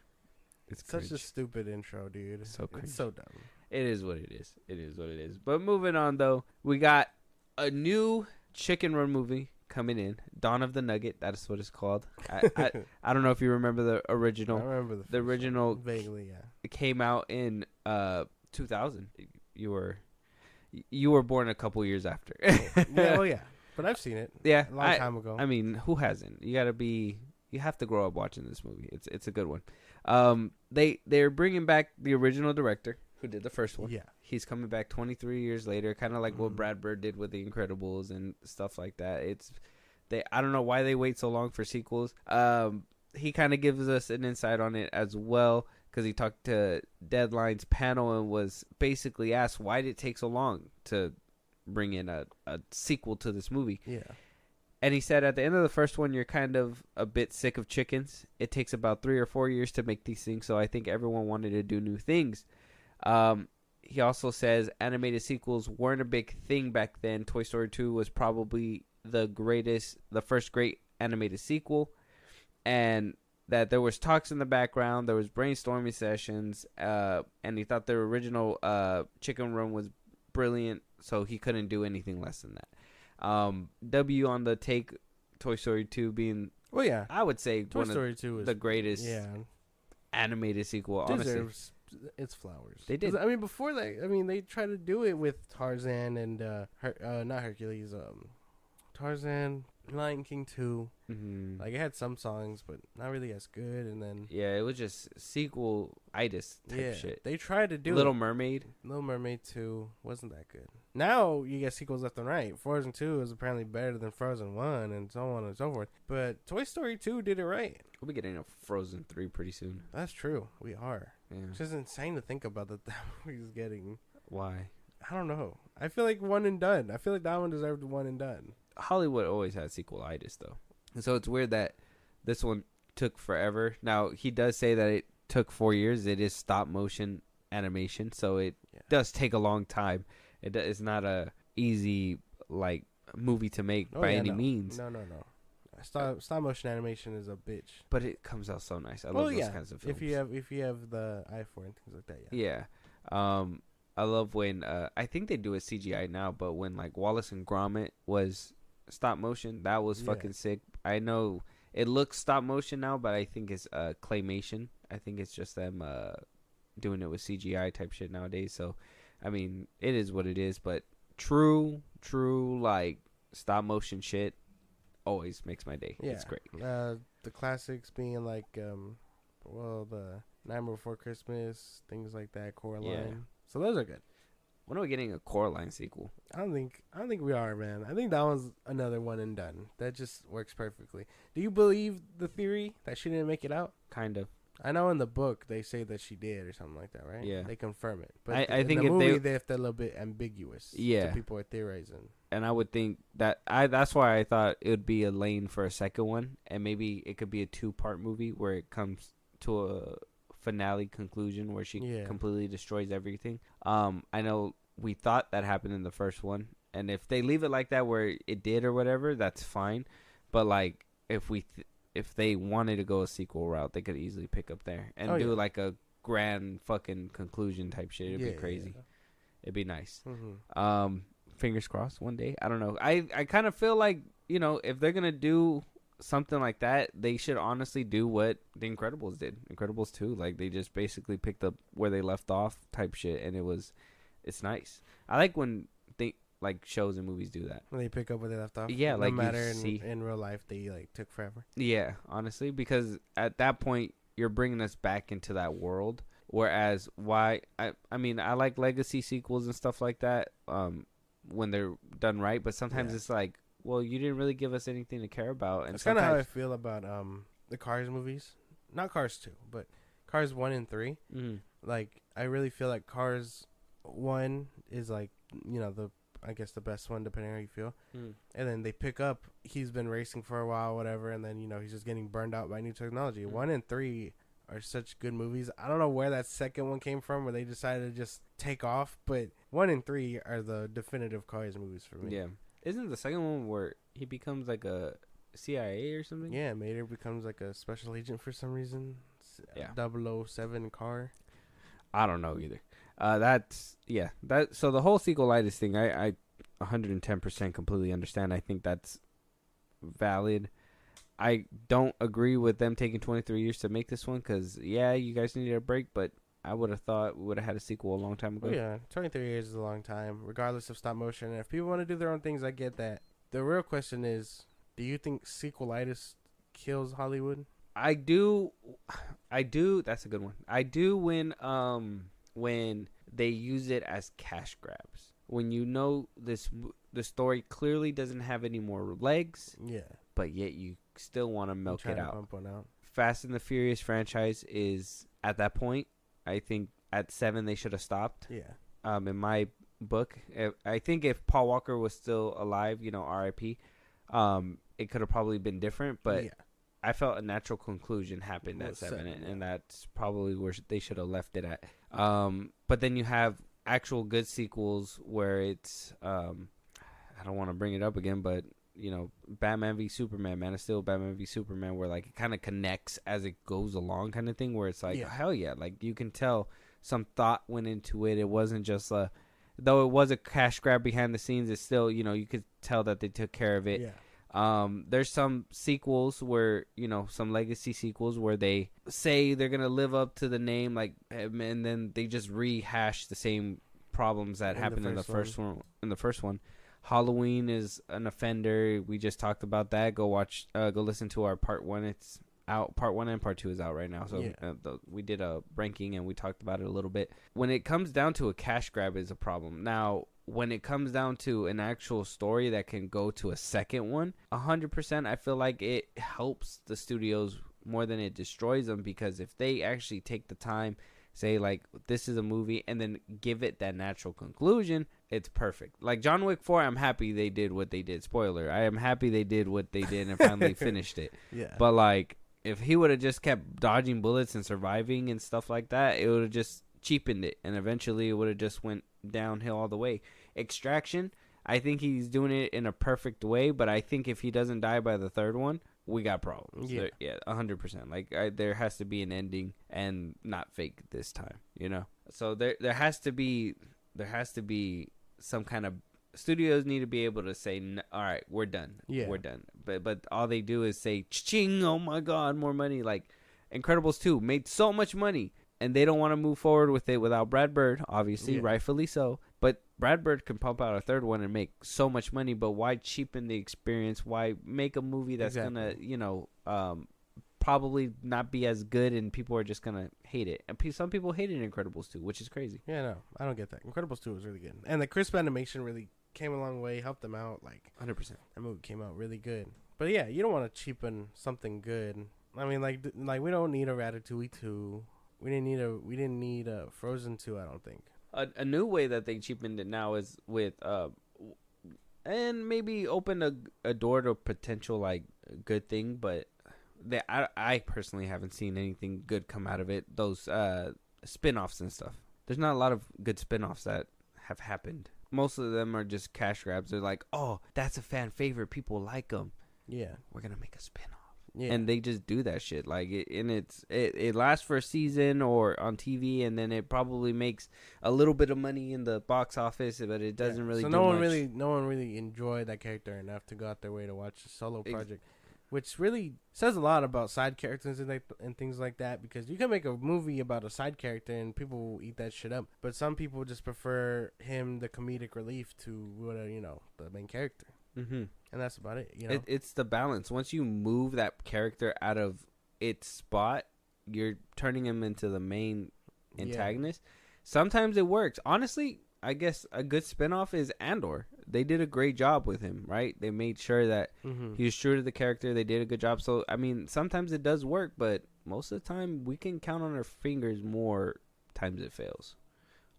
It's such a stupid intro, dude. So cringe. It's so dumb. It is what it is. It is what it is. But moving on, though, we got a new Chicken Run movie coming in. Dawn of the Nugget. That's what it's called. I don't know if you remember the original. I remember the original. one. Vaguely, yeah. It came out in 2000. You were born a couple years after. Yeah. But I've seen it. Yeah, a long time ago. I mean, who hasn't? You have to grow up watching this movie. It's a good one. They're bringing back the original director, who did the first one. Yeah. He's coming back 23 years later, kind of like what Brad Bird did with The Incredibles and stuff like that. I don't know why they wait so long for sequels. He kind of gives us an insight on it as well, because he talked to Deadline's panel and was basically asked, why did it take so long to bring in a sequel to this movie? Yeah. And he said at the end of the first one, you're kind of a bit sick of chickens. It takes about 3 or 4 years to make these things, so I think everyone wanted to do new things. He also says animated sequels weren't a big thing back then. Toy Story 2 was probably the first great animated sequel, and that there was talks in the background, there was brainstorming sessions, and he thought the original Chicken Run was brilliant, so he couldn't do anything less than that. W on the take, Toy Story 2 being, well, yeah, I would say Toy Story 2 is the greatest animated sequel. Honestly, deserves its flowers. They did. I mean, before that, they tried to do it with Tarzan and not Hercules, Tarzan, Lion King 2. Mm-hmm. Like, it had some songs, but not really as good. And then it was just sequel-itis type shit. They tried to do Little Mermaid 2 wasn't that good. Now you get sequels left and right. Frozen 2 is apparently better than Frozen 1, and so on and so forth. But Toy Story 2 did it right. We'll be getting a Frozen 3 pretty soon. That's true. We are. Yeah. It's just insane to think about that movie's getting. Why? I don't know. I feel like one and done. I feel like that one deserved one and done. Hollywood always has sequel-itis, though. And so it's weird that this one took forever. Now, he does say that it took 4 years. It is stop-motion animation, so it does take a long time. It's not a easy, like, movie to make by any means. No. Stop motion animation is a bitch. But it comes out so nice. I love those kinds of films. If you have the eye for it and things like that, yeah. I love when I think they do it CGI now, but when like Wallace and Gromit was stop motion, that was fucking sick. I know it looks stop motion now, but I think it's claymation. I think it's just them doing it with CGI type shit nowadays. So, I mean, it is what it is. But true like stop motion shit always makes my day. Yeah. It's great. The classics being like, the Nightmare Before Christmas, things like that, Coraline. Yeah. So those are good. When are we getting a Coraline sequel? I don't think we are, man. I think that one's another one and done. That just works perfectly. Do you believe the theory that she didn't make it out? Kind of. I know in the book they say that she did or something like that, right? Yeah. They confirm it. But I think in the if movie, they're a little bit ambiguous. Yeah. So people are theorizing. And I would think that that's why I thought it would be a lane for a second one, and maybe it could be a 2-part movie where it comes to a finale conclusion where she completely destroys everything. I know we thought that happened in the first one, and if they leave it like that where it did or whatever, that's fine. But like if they wanted to go a sequel route, they could easily pick up there and do like a grand fucking conclusion type shit. It'd be crazy. Yeah. It'd be nice. Mm-hmm. Fingers crossed one day. I don't know. I kind of feel like, if they're gonna do something like that, they should honestly do what The Incredibles did. Incredibles 2, like they just basically picked up where they left off type shit, and it's nice. I like when like shows and movies do that. When they pick up where they left off. Yeah, no like matter in real life, they like took forever. Yeah, honestly, because at that point you're bringing us back into that world. Whereas I mean I like legacy sequels and stuff like that when they're done right, but sometimes it's like, well, you didn't really give us anything to care about. And that's kind of how I feel about the Cars movies. Not Cars 2, but Cars 1 and 3. Mm-hmm. Like, I really feel like Cars 1 is like, I guess the best one, depending on how you feel. Mm. And then they pick up, he's been racing for a while, whatever, and then, he's just getting burned out by new technology. 1 and 3 are such good movies. I don't know where that second one came from, where they decided to just take off, but 1 and 3 are the definitive Cars movies for me. Yeah. Isn't the second one where he becomes like a CIA or something? Yeah, Mater becomes like a special agent for some reason. Yeah. 007 car. I don't know either. So the whole sequelitis thing, I 110% completely understand. I think that's valid. I don't agree with them taking 23 years to make this one because, you guys needed a break, but I would have thought we would have had a sequel a long time ago. Oh, yeah, 23 years is a long time, regardless of stop motion. And if people want to do their own things, I get that. The real question is, do you think sequelitis kills Hollywood? I do. That's a good one. I do when they use it as cash grabs. When you know the story clearly doesn't have any more legs, but yet you still want to milk it out. Pump one out. Fast and the Furious franchise is at that point. I think at 7 they should have stopped. Yeah. In my book, I think if Paul Walker was still alive, R.I.P. It could have probably been different, but I felt a natural conclusion happened at 7, and that's probably where they should have left it at. But then you have actual good sequels where it's I don't want to bring it up again, but Batman v Superman, Man of Steel, Batman v Superman, where like it kind of connects as it goes along, kind of thing, where it's like hell yeah, like you can tell some thought went into it. It wasn't just though it was a cash grab behind the scenes, it's still you could tell that they took care of it. There's some sequels where some legacy sequels where they say they're gonna live up to the name, like, and then they just rehash the same problems that happened in the first one. Halloween is an offender. We just talked about that. Go listen to our part 1. It's out. Part 1 and part 2 is out right now. So we did a ranking and we talked about it a little bit. When it comes down to a cash grab is a problem. Now, when it comes down to an actual story that can go to a second one, 100%, I feel like it helps the studios more than it destroys them, because if they actually take the time, say like this is a movie, and then give it that natural conclusion, it's perfect. Like John Wick 4, I'm happy they did what they did. Spoiler, I am happy they did what they did and finally finished it. But like, if he would have just kept dodging bullets and surviving and stuff like that, it would have just cheapened it, and eventually it would have just went downhill all the way. Extraction, I think he's doing it in a perfect way, but I think if he doesn't die by the third one, we got problems. 100%. Like there has to be an ending and not fake this time, So there has to be some kind of, studios need to be able to say, all right, we're done. We're done. But all they do is say, ching, oh my God, more money. Like Incredibles 2 made so much money, and they don't want to move forward with it without Brad Bird, obviously, rightfully so. But Brad Bird can pump out a third one and make so much money, but why cheapen the experience? Why make a movie that's going to, probably not be as good, and people are just going to hate it? And some people hated Incredibles 2, which is crazy. Yeah, no, I don't get that. Incredibles 2 was really good. And the crisp animation really came a long way, helped them out. Like 100%. That movie came out really good. But yeah, you don't want to cheapen something good. I mean, like we don't need a Ratatouille 2. We didn't need a Frozen 2, I don't think. A new way that they cheapened it now is with and maybe open a door to potential like good thing, but I personally haven't seen anything good come out of it. Those spin-offs and stuff. There's not a lot of good spin-offs that have happened. Most of them are just cash grabs. They're like, oh, that's a fan favorite. People like them. Yeah. We're going to make a spin-off. Yeah. And they just do that shit. Like, it lasts for a season or on TV, and then it probably makes a little bit of money in the box office, but it doesn't really do much. No one really enjoyed that character enough to go out their way to watch a solo project. Which really says a lot about side characters and things like that, because you can make a movie about a side character and people will eat that shit up. But some people just prefer him, the comedic relief, to the main character. Mm-hmm. And that's about it. It's the balance. Once you move that character out of its spot, you're turning him into the main antagonist. Yeah. Sometimes it works. Honestly, I guess a good spinoff is Andor. They did a great job with him, right? They made sure that he was true to the character. They did a good job. So, I mean, sometimes it does work, but most of the time we can count on our fingers more times it fails.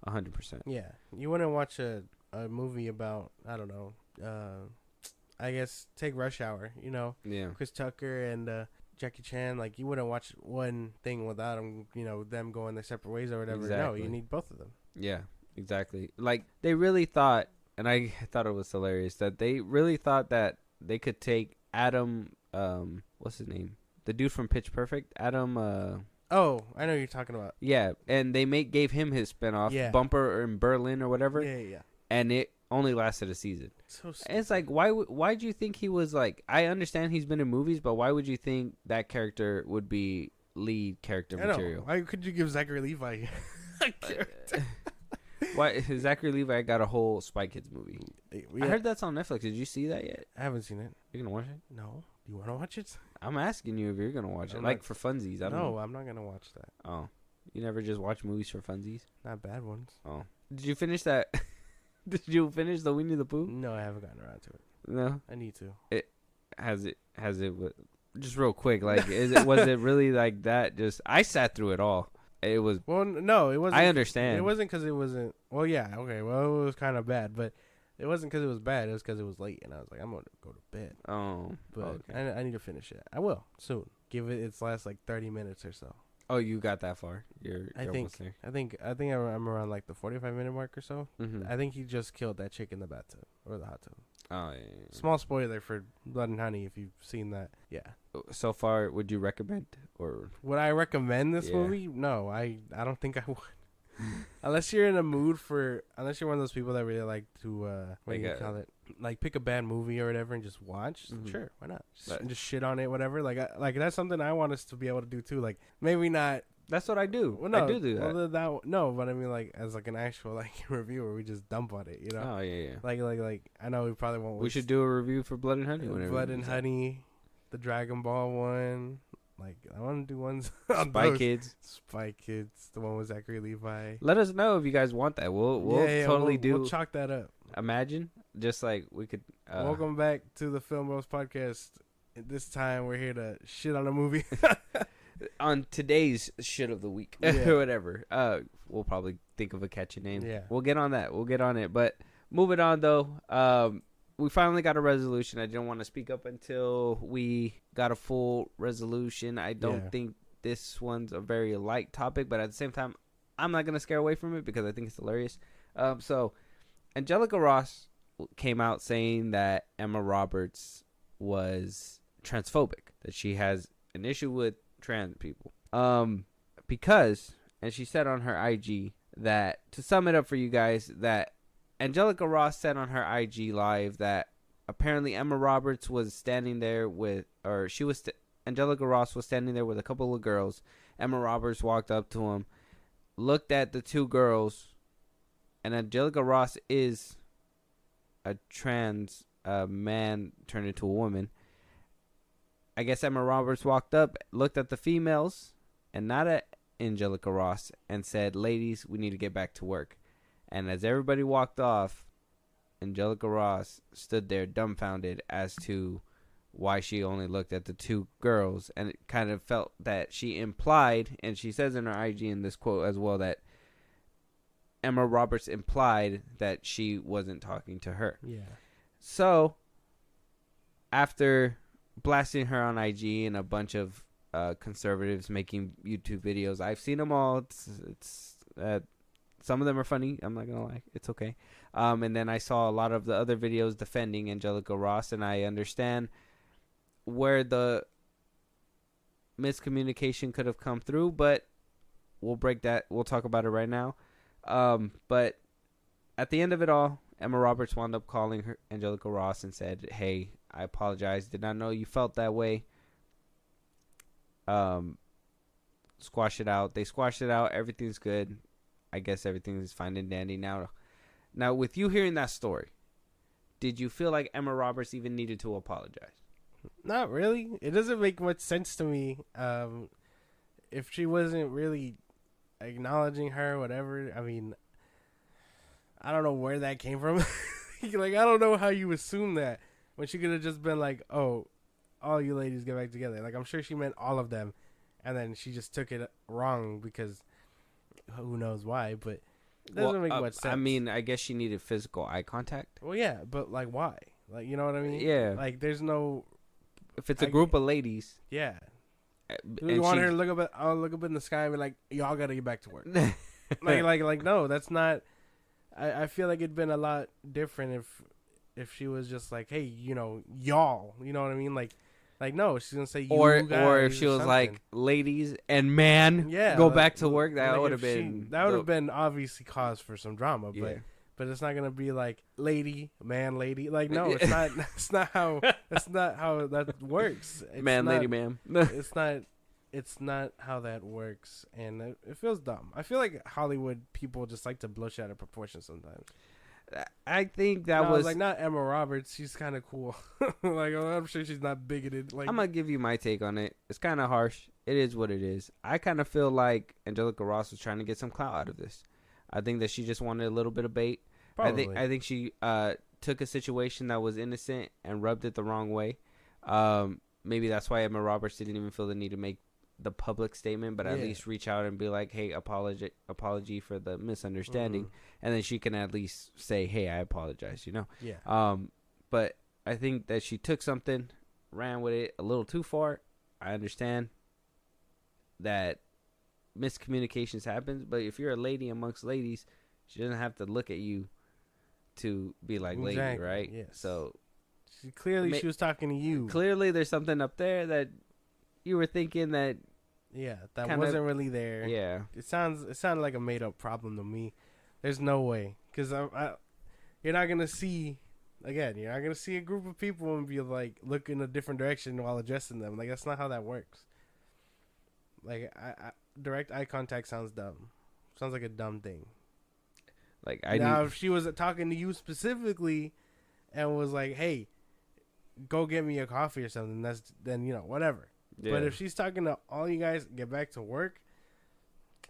100%. Yeah. You wouldn't watch a movie about, I don't know, I guess take Rush Hour, Chris Tucker and Jackie Chan. Like, you wouldn't watch one thing without them, them going their separate ways or whatever. Exactly. No, you need both of them. Yeah. Exactly. Like, they really thought, and I thought it was hilarious, that they really thought that they could take Adam, what's his name? The dude from Pitch Perfect, Adam, oh, I know who you're talking about. Yeah, and they gave him his spinoff, Bumper in Berlin or whatever. Yeah. And it only lasted a season. So stupid. And it's like, why'd you think he was like, I understand he's been in movies, but why would you think that character would be lead character material? Why could you give Zachary Levi a character? Why Zachary Levi got a whole Spy Kids movie? Yeah. I heard that's on Netflix. Did you see that yet? I haven't seen it. You gonna watch it? No. Do you want to watch it? I'm asking you if you're gonna watch it, like for funsies. I don't know. I'm not gonna watch that. Oh, You never just watch movies for funsies? Not bad ones. Oh. Did you finish that? Did you finish the Winnie the Pooh? No, I haven't gotten around to it. No. I need to. Has it just real quick, like was it really like that? Just I sat through it all. It was no, it wasn't. I understand. It wasn't because it wasn't. Well, yeah, okay. Well, it was kind of bad, but it wasn't because it was bad. It was because it was late, and I was like, I'm gonna go to bed. Oh, but okay. I need to finish it. I will soon. Give it its last like 30 minutes or so. Oh, you got that far. You're almost there. I think I'm around like the 45-minute mark or so. Mm-hmm. I think he just killed that chick in the bathtub or the hot tub. Oh, yeah. Small spoiler for Blood and Honey if you've seen that. Yeah. So far, would you recommend or would I recommend this movie? No, I don't think I would. Unless you're in a mood unless you're one of those people that really like to what do you call it? Like pick a bad movie or whatever and just watch. Mm-hmm. Sure, why not? Just shit on it, whatever. Like that's something I want us to be able to do too. Like maybe not. That's what I do. Well, no, I do that. Well, no, but I mean like as like an actual like reviewer, we just dump on it, you know? Oh yeah. Like I know we probably won't. We should do a review for Blood and Honey. Blood and Honey, the Dragon Ball one. Like I want to do ones on Spy Kids. Spy Kids, the one with Zachary Levi. Let us know if you guys want that. We'll totally do. We'll chalk that up. Imagine, just like we could. Welcome back to the FilmBros podcast. This time we're here to shit on a movie. On today's shit of the week, or whatever. We'll probably think of a catchy name. Yeah, we'll get on that. We'll get on it. But moving on though. We finally got a resolution. I didn't want to speak up until we got a full resolution. I don't think this one's a very light topic, but at the same time, I'm not going to scare away from it because I think it's hilarious. So, Angelica Ross came out saying that Emma Roberts was transphobic, that she has an issue with trans people. Because, and she said on her IG that, to sum it up for you guys, that Angelica Ross said on her IG live that apparently Emma Roberts was standing there with, or she was, Angelica Ross was standing there with a couple of girls. Emma Roberts walked up to him, looked at the two girls, and Angelica Ross is a trans man turned into a woman. I guess Emma Roberts walked up, looked at the females, and not at Angelica Ross, and said, "Ladies, we need to get back to work." And as everybody walked off, Angelica Ross stood there dumbfounded as to why she only looked at the two girls. And it kind of felt that she implied, and she says in her IG in this quote as well, that Emma Roberts implied that she wasn't talking to her. Yeah. So, after blasting her on IG and a bunch of conservatives making YouTube videos, I've seen them all. It's some of them are funny. I'm not going to lie. It's okay. And then I saw a lot of the other videos defending Angelica Ross, and I understand where the miscommunication could have come through, but we'll break that. We'll talk about it right now. But at the end of it all, Emma Roberts wound up calling her Angelica Ross and said, "Hey, I apologize. Did not know you felt that way. Squash it out." They squashed it out. Everything's good. I guess everything is fine and dandy now. Now, with you hearing that story, did you feel like Emma Roberts even needed to apologize? Not really. It doesn't make much sense to me. If she wasn't really acknowledging her, whatever. I mean, I don't know where that came from. Like, I don't know how you assume that when she could have just been like, "Oh, all you ladies get back together." Like, I'm sure she meant all of them, and then she just took it wrong because who knows why, but it doesn't make much sense. I mean, I guess she needed physical eye contact. Well, yeah, but like, why? Like, you know what I mean? Yeah. Like, there's no. If it's a group of ladies. Yeah. Do you want her to look up in the sky and be like, "Y'all gotta get back to work"? like, no, that's not. I feel like it'd been a lot different if she was just like, "Hey, you know, y'all," you know what I mean? Like no, she's gonna say you or guys, or if she was like, "Ladies and man, go back to work." That would have been obviously cause for some drama, but it's not gonna be like lady, man, lady. Like, no, it's not. That's not how that works. It's man, not, lady, ma'am. It's not how that works, and it feels dumb. I feel like Hollywood people just like to blow shit out of proportion sometimes. I think that was like, not Emma Roberts. She's kind of cool. Like, I'm sure she's not bigoted. Like, I'm gonna give you my take on it. It's kind of harsh. it is what it is. I kind of feel like Angelica Ross was trying to get some clout out of this. I think that she just wanted a little bit of bait. Probably. I think she took a situation that was innocent and rubbed it the wrong way. Maybe that's why Emma Roberts didn't even feel the need to make the public statement, but at least reach out and be like, hey, apology for the misunderstanding. And then she can at least say, hey, I apologize, you know? Yeah. But I think that she took something, ran with it a little too far. I understand that miscommunications happens, but if you're a lady amongst ladies, she doesn't have to look at you to be like lady, right? Yes. So she was talking to you. Clearly, there's something up there that you were thinking that. Yeah, that wasn't really there. Yeah, it sounded like a made up problem to me. There's no way, because you're not gonna see. Again, you're not gonna see a group of people and be like look in a different direction while addressing them. Like that's not how that works. Like direct eye contact sounds dumb. Sounds like a dumb thing. Like if she was talking to you specifically, and was like, "Hey, go get me a coffee or something," then whatever. Yeah. But if she's talking to all you guys, get back to work.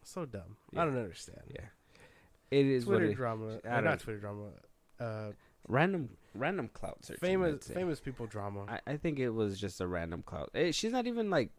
So dumb. Yeah. I don't understand. Yeah, it is Twitter drama. Not Twitter drama. Random clout searching. Famous people drama. I think it was just a random clout. She's not even like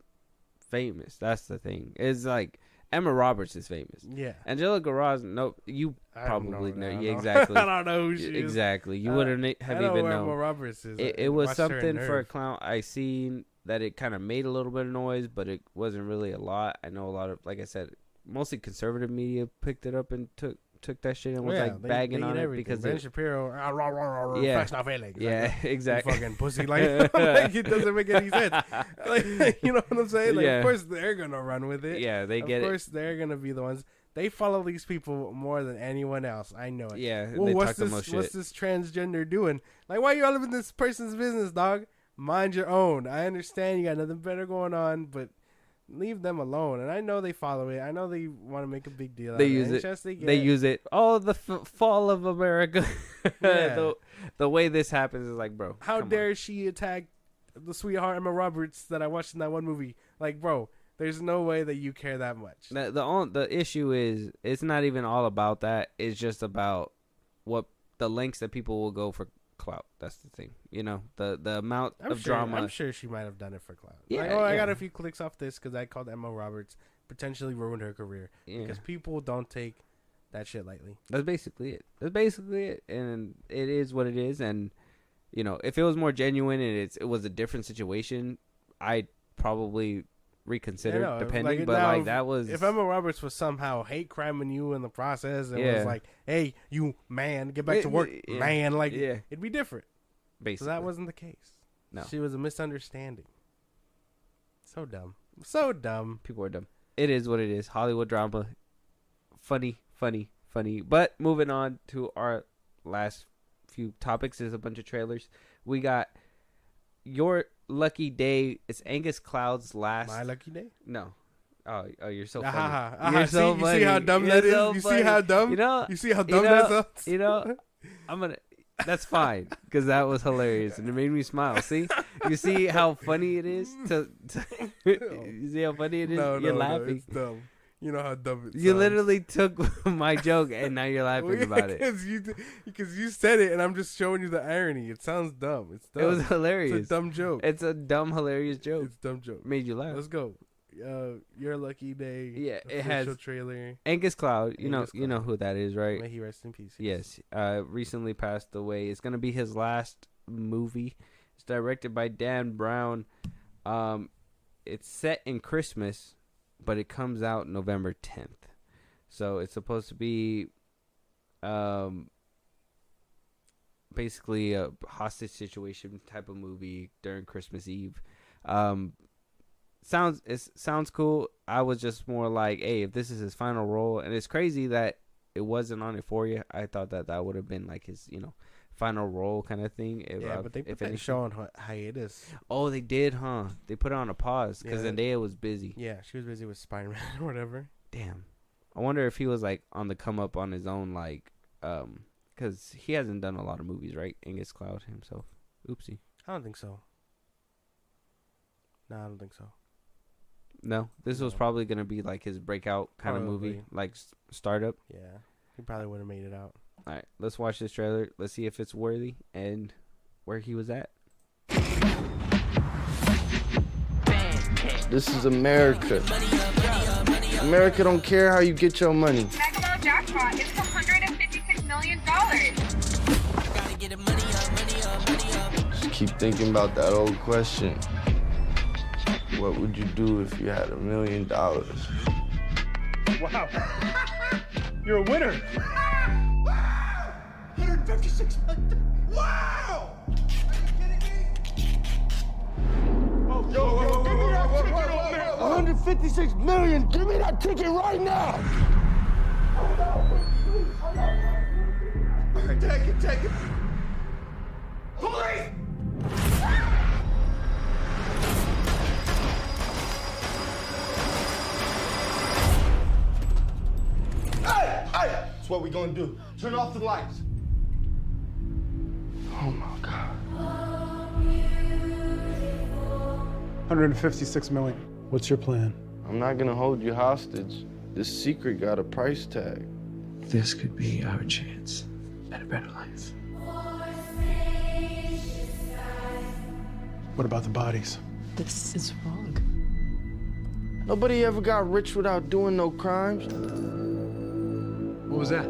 famous. That's the thing. It's like Emma Roberts is famous. Yeah. Angelica Ross, no, you probably know. Yeah, exactly. I don't know who she is. Exactly. You wouldn't have even known. Emma Roberts is. It was something for a clown. I seen that it kind of made a little bit of noise, but it wasn't really a lot. I know a lot of, like I said, mostly conservative media picked it up and took that shit and was bagging on it because Ben Shapiro, fast enough feelings. Yeah, exactly. Fucking pussy, like it doesn't make any sense. Like, you know what I'm saying? Like, of course they're gonna run with it. Yeah, they get it. Of course they're gonna be the ones. They follow these people more than anyone else. I know it. Yeah. Well, what's this transgender doing? Like, why are you all up in this person's business, dog? Mind your own. I understand you got nothing better going on, but leave them alone. And I know they follow it. I know they want to make a big deal. They use it. They use it. Oh, the fall of America. Yeah. The way this happens is like, bro. How dare she attack the sweetheart Emma Roberts that I watched in that one movie? Like, bro, there's no way that you care that much. The issue is it's not even all about that. It's just about what the lengths that people will go for clout. That's the thing. You know, the amount of drama. I'm sure she might have done it for clout. Yeah, like, I got a few clicks off this because I called Emma Roberts, potentially ruined her career. Yeah. Because people don't take that shit lightly. That's basically it. And it is what it is. And, you know, if it was more genuine and it was a different situation, I'd probably reconsider depending. That was... If Emma Roberts was somehow hate criming you in the process and was like, hey, you man, get back to work, man. Like, it'd be different. Basically. So that wasn't the case. No. She was a misunderstanding. So dumb. So dumb. People are dumb. It is what it is. Hollywood drama. Funny. But moving on to our last few topics. There's a bunch of trailers. We got Your Lucky Day. It's Angus Cloud's last. My Lucky Day? No. Oh, you're so funny. You're so funny. You see how dumb that is? You see how dumb? You see how dumb that is? I'm going to... That's fine, because that was hilarious, and it made me smile. See? You see how funny it is? You see how funny it is? You're laughing. No, it's dumb. You know how dumb it sounds. You literally took my joke, and now you're laughing about it. Because you said it, and I'm just showing you the irony. It sounds dumb. It's dumb. It was hilarious. It's a dumb joke. It's a dumb, hilarious joke. It's a dumb joke. Made you laugh. Let's go. Your Lucky Day. Yeah, it has trailer. Angus Cloud. You know who that is, right? May he rest in peace. Yes. Recently passed away. It's gonna be his last movie. It's directed by Dan Brown. It's set in Christmas, but it comes out November 10th. So it's supposed to be basically a hostage situation type of movie during Christmas Eve. Sounds cool. I was just more like, hey, if this is his final role, and it's crazy that it wasn't on Euphoria. I thought that would have been like his, final role kind of thing. But they put that show on hiatus. Oh, they did, huh? They put it on a pause because Zendaya was busy. Yeah, she was busy with Spider-Man or whatever. Damn. I wonder if he was like on the come up on his own, like, because he hasn't done a lot of movies, right? Angus Cloud himself. Oopsie. I don't think so. No, I don't think so. No, this was probably gonna be like his breakout kind of movie, like startup. Yeah, he probably would have made it out. All right, let's watch this trailer. Let's see if it's worthy and where he was at. This is America. America don't care how you get your money. Mega Ball jackpot is $156 million. Just keep thinking about that old question. What would you do if you had $1 million? Wow. You're a winner. 156 million. Wow! Are you kidding me? Oh, yo, give me that ticket over there. 156 million. Give me that ticket right now. Take it. Police! Hey! That's what we gonna do. Turn off the lights. Oh my God. 156 million. What's your plan? I'm not gonna hold you hostage. This secret got a price tag. This could be our chance at a better life. What about the bodies? This is wrong. Nobody ever got rich without doing no crimes. What was that?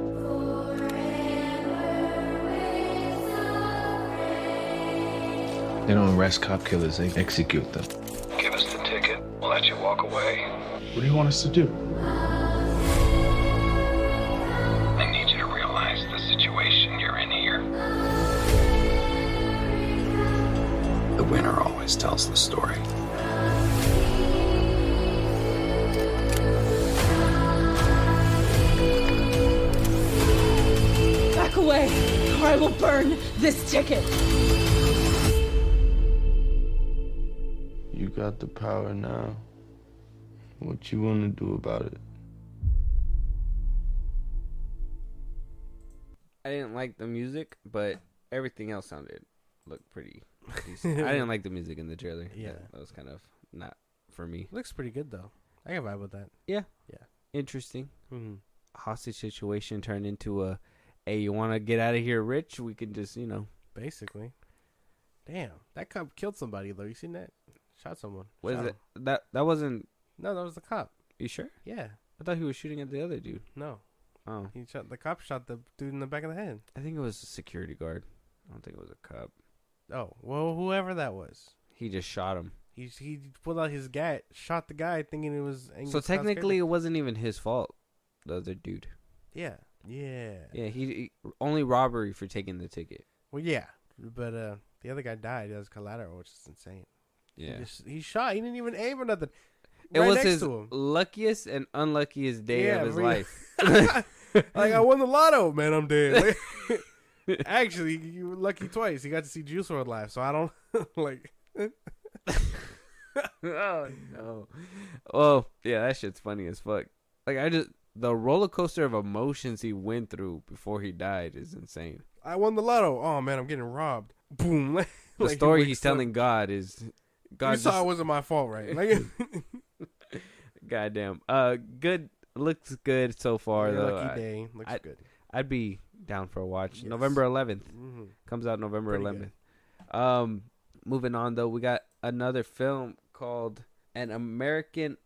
They don't arrest cop killers, they execute them. Give us the ticket. We'll let you walk away. What do you want us to do? I need you to realize the situation you're in here. The winner always tells the story. Back away, or I will burn this ticket. You got the power now. What you wanna do about it? I didn't like the music, but everything else looked pretty decent. I didn't like the music in the trailer. Yeah. That was kind of not for me. Looks pretty good though. I can vibe with that. Yeah. Yeah. Interesting. Mm-hmm. Hostage situation turned into a, hey, you want to get out of here rich? We can just, Basically. Damn, that cop killed somebody though. You seen that? Shot someone. What Shot is it? him. That wasn't. No, that was the cop. You sure? Yeah. I thought he was shooting at the other dude. No. Oh, The cop shot the dude in the back of the head. I think it was a security guard. I don't think it was a cop. Oh, well, whoever that was. He just shot him. He pulled out his gat, shot the guy thinking it was So technically, it wasn't even his fault. The other dude. Yeah. Yeah. Yeah, he only robbery for taking the ticket. Well, yeah. But the other guy died as collateral, which is insane. Yeah. He shot. He didn't even aim or nothing. It Right was next his to him. luckiest and unluckiest day of his life. Like, I won the lotto, man. I'm dead. Like, actually, you were lucky twice. He got to see Juice WRLD live, so I don't like. Oh no! Oh yeah, that shit's funny as fuck. Like the roller coaster of emotions he went through before he died is insane. I won the lotto. Oh man, I'm getting robbed. Boom. Like, The he story wakes he's up. telling God is God. You saw it wasn't my fault, right? Like, Goddamn. Good. Looks good so far your though. lucky day looks good. I'd be down for a watch. Yes. November 11th Mm-hmm. comes out. November Pretty 11th. Moving on though, we got another film called Horizon,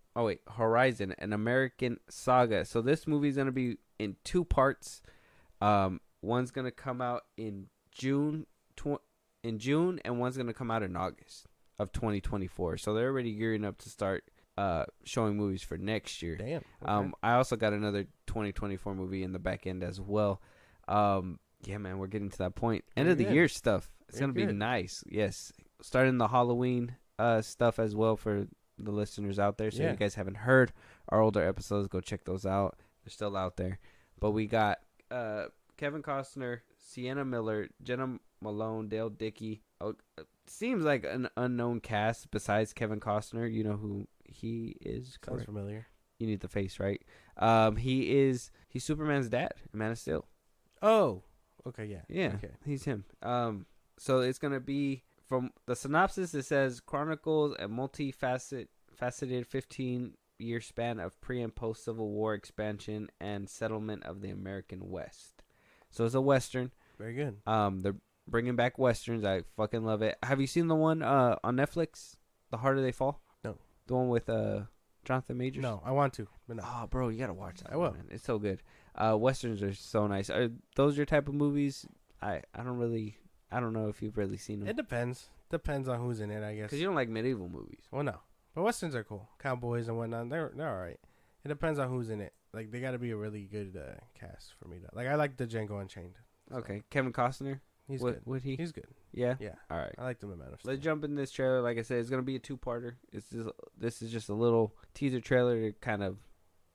an American Saga. So this movie's gonna be in two parts. One's gonna come out in June, and one's gonna come out in August of 2024. So they're already gearing up to start showing movies for next year. Damn. Okay. I also got another 2024 movie in the back end as well. Yeah, man, we're getting to that point. End of the year stuff. It's Very gonna be good. nice. Yes, starting the Halloween stuff as well for the listeners out there. So if you guys haven't heard our older episodes, go check those out. They're still out there. But we got Kevin Costner, Sienna Miller, Jenna Malone, Dale Dickey. Seems like an unknown cast besides Kevin Costner. You know who he is? Sounds Correct. familiar. You need the face, right? He's Superman's dad, Man of Steel. Oh. Okay. Yeah. Yeah, Okay. he's him. So it's gonna be from the synopsis. It says chronicles a multifaceted faceted 15-year span of pre and post Civil War expansion and settlement of the American West. So it's a Western. Very good. They're bringing back Westerns. I fucking love it. Have you seen the one on Netflix, The Harder They Fall? No. The one with Jonathan Majors? No, I want to, but no. Oh, bro, you got to watch that. I will. Man. It's so good. Westerns are so nice. Are those your type of movies? I don't know if you've really seen them. It depends. Depends on who's in it, I guess. Because you don't like medieval movies. Well, no. But Westerns are cool. Cowboys and whatnot, they're all right. It depends on who's in it. Like, they got to be a really good cast for me to... Like, I like the Django Unchained. So. Okay. Kevin Costner? He's good. Would he? He's good. Yeah? Yeah. All right. I like the Man of Steel. Let's jump in this trailer. Like I said, it's going to be a two-parter. This is just a little teaser trailer to kind of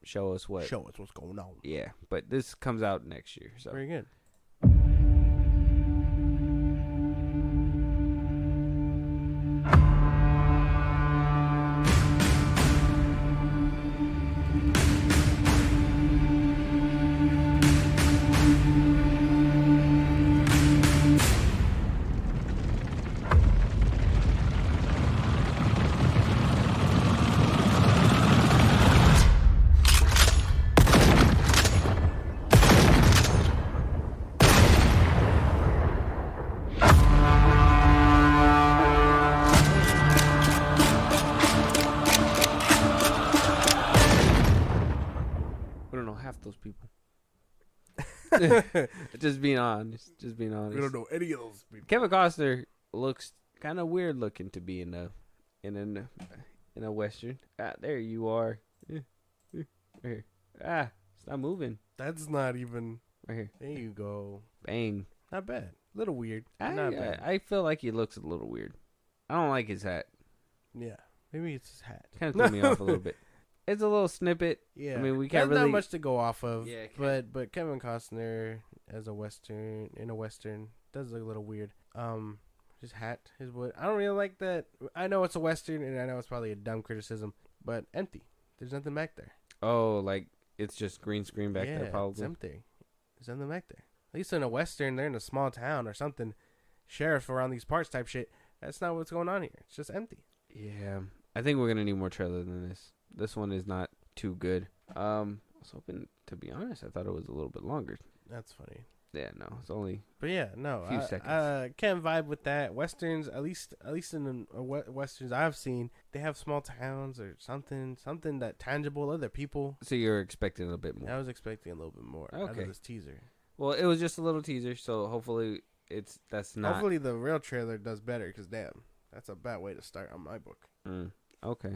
show us what's going on. Yeah. But this comes out next year. So. Very good. Those people. Just being honest. We don't know any of those people. Kevin Costner looks kind of weird looking to be in a Western. Ah, there you are. Right here. Ah, it's not moving. That's not even... Right here. There you go. Bang. Not bad. A little weird. Not bad. I feel like he looks a little weird. I don't like his hat. Yeah. Maybe it's his hat. Kind of threw me off a little bit. It's a little snippet. Yeah, I mean, we can't There's really... not much to go off of. Yeah, but Kevin Costner as a Western does look a little weird. His hat, his wood. I don't really like that. I know it's a Western, and I know it's probably a dumb criticism, but empty. There's nothing back there. Oh, like it's just green screen back there, probably. It's empty. There's nothing back there. At least in a Western, they're in a small town or something. Sheriff around these parts type shit. That's not what's going on here. It's just empty. Yeah, I think we're gonna need more trailer than this. This one is not too good. I was hoping, to be honest, I thought it was a little bit longer. That's funny. Yeah, no, it's only. But yeah, no, a few seconds. Can't vibe with that. Westerns, at least in the Westerns I've seen, they have small towns or something that tangible, other people. So you're expecting a bit more. I was expecting a little bit more out of this teaser. Well, it was just a little teaser, so hopefully that's not. Hopefully the real trailer does better, because damn, that's a bad way to start on my book. Okay.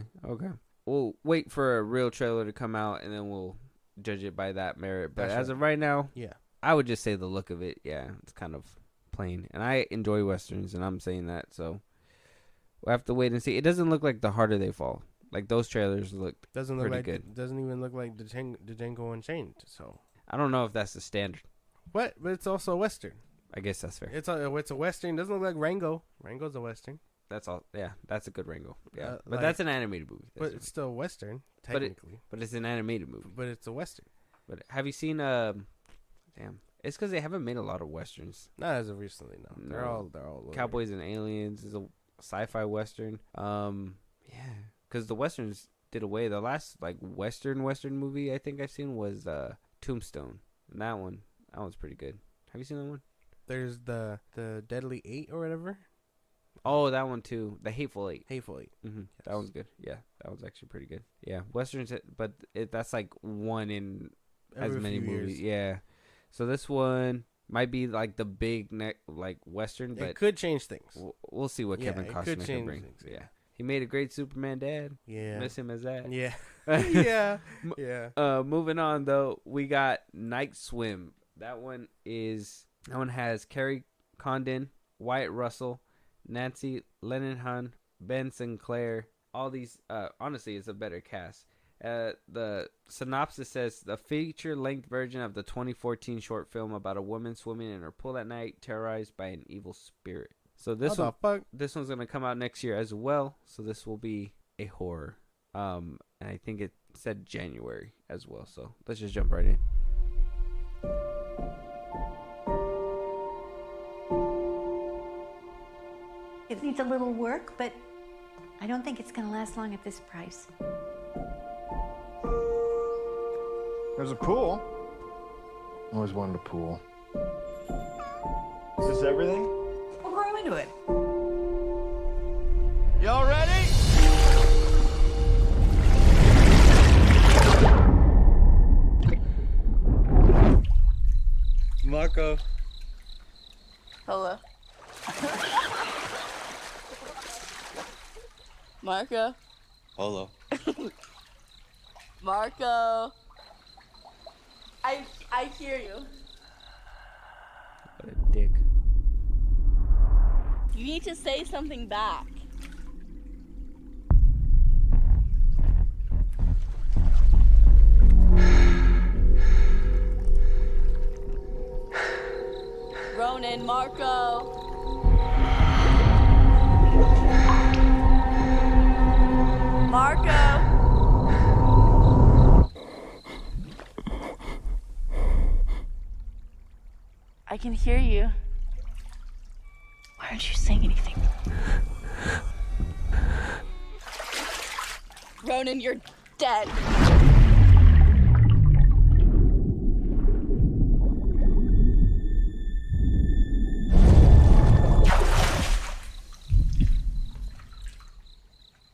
We'll wait for a real trailer to come out, and then we'll judge it by that merit. But as of right now, yeah, I would just say the look of it, yeah, it's kind of plain. And I enjoy Westerns, and I'm saying that, so we'll have to wait and see. It doesn't look like The Harder They Fall. Like, those trailers looked pretty good. Doesn't even look like the Django Unchained, so. I don't know if that's the standard. What? But it's also a Western. I guess that's fair. It's a Western. Doesn't look like Rango. Rango's a Western. That's all. Yeah, that's a good Rango. Yeah, but that's an animated movie. But it's still Western, technically. But it's an animated movie. But it's a Western. But have you seen damn? It's because they haven't made a lot of Westerns. Not as of recently, no. They're all Cowboys and Aliens is a sci-fi Western. Yeah, because the Westerns did away. The last like Western movie I think I've seen was Tombstone. And that one's pretty good. Have you seen that one? There's the Deadly 8 or whatever. Oh, that one too. The Hateful Eight. Hateful Eight. Mm-hmm. Yes. That one's good. Yeah, that one's actually pretty good. Yeah, Westerns, but that's like one in as many movies. Yeah. So this one might be like the big like Western, but it could change things. We'll see what Kevin Costner can bring. Things, yeah. He made a great Superman dad. Yeah. Miss him as that. Yeah. Yeah. Moving on though, we got Night Swim. That one has Carrie Condon, Wyatt Russell, Nancy Linehan, Ben Sinclair. All these, honestly, it's a better cast. The synopsis says the feature-length version of the 2014 short film about a woman swimming in her pool at night, terrorized by an evil spirit. So this one's gonna come out next year as well. So this will be a horror. And I think it said January as well. So let's just jump right in. It needs a little work, but I don't think it's gonna last long at this price. There's a pool. Always wanted a pool. Is this everything? We'll grow into it. Y'all ready? Marco. Hello. Marco. Hello. Marco. I hear you. What a dick. You need to say something back. Ronan, Marco. Marco. I can hear you. Why aren't you saying anything? Ronan, you're dead.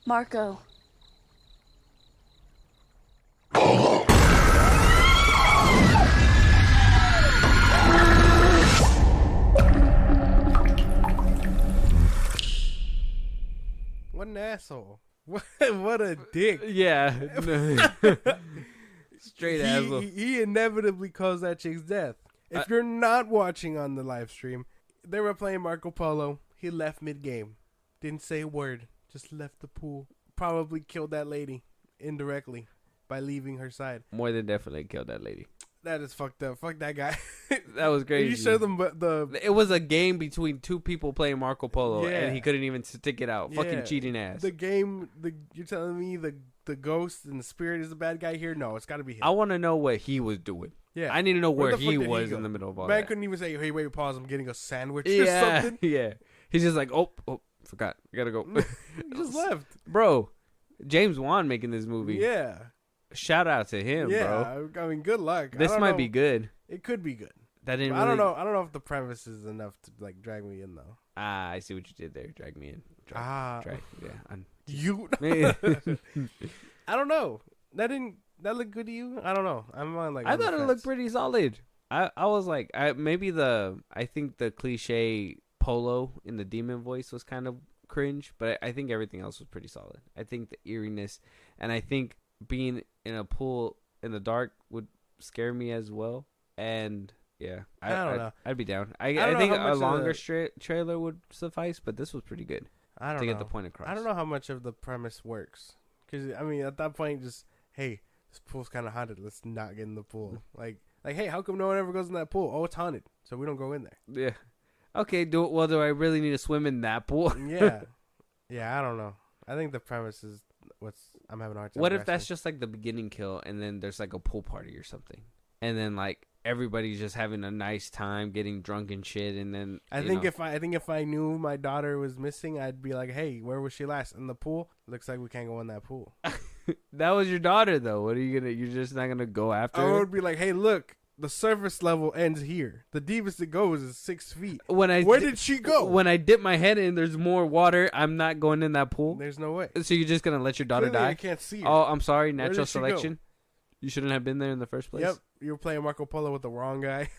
Marco. What an asshole. What a dick. Yeah. Straight asshole. He inevitably caused that chick's death. If you're not watching on the live stream, they were playing Marco Polo. He left mid-game. Didn't say a word. Just left the pool. Probably killed that lady indirectly by leaving her side. More than definitely killed that lady. That is fucked up. Fuck that guy. That was crazy. You showed them It was a game between two people playing Marco Polo, Yeah. and he couldn't even stick it out. Yeah. Fucking cheating ass. The game. You're telling me the ghost and the spirit is the bad guy here? No, it's got to be him. I want to know what he was doing. Yeah, I need to know where the fuck he did was go? in the middle of all Man that. couldn't even say, "Hey, wait, pause. I'm getting a sandwich or Yeah, something." yeah. He's just like, oh, forgot. I gotta go. He just left. Bro, James Wan making this movie. Yeah. Shout out to him, Yeah, bro. I mean, good luck. This I don't might know. be good. It could be good. That didn't. I don't really- know. I don't know if the premise is enough to like drag me in though. Ah, I see what you did there. Drag me in. Drag. Yeah. You. I don't know. That look good to you? I don't know. I'm on like. I on the thought it fence. looked pretty solid. I was like, I think the cliche Polo in the demon voice was kind of cringe, but I think everything else was pretty solid. I think the eeriness, and I think being in a pool in the dark would scare me as well. And yeah, I don't know. I'd be down. don't I know think how much a of longer the- trailer would suffice, but this was pretty good. I don't to know. get the point across. I don't know how much of the premise works. Because, I mean, at that point, just, hey, this pool's kind of haunted. Let's not get in the pool. Like, hey, how come no one ever goes in that pool? Oh, it's haunted, so we don't go in there. Yeah. Okay, do I really need to swim in that pool? Yeah. Yeah, I don't know. I think the premise is I'm having a hard time. What if that's grasping. just like the beginning kill, and then there's like a pool party or something, and then like everybody's just having a nice time, getting drunk and shit, and then I think if I knew my daughter was missing, I'd be like, hey, where was she last? In the pool? Looks like we can't go in that pool. that was your daughter though, what are you gonna? You're just not gonna go after I her? would be like, hey, look, the surface level ends here. The deepest it goes is 6 feet. Where did she go? When I dip my head in, there's more water. I'm not going in that pool. There's no way. So you're just gonna let your daughter Clearly, die? I can't see her. Oh, I'm sorry. Where Natural did she go? selection. You shouldn't have been there in the first place. Yep, you were playing Marco Polo with the wrong guy.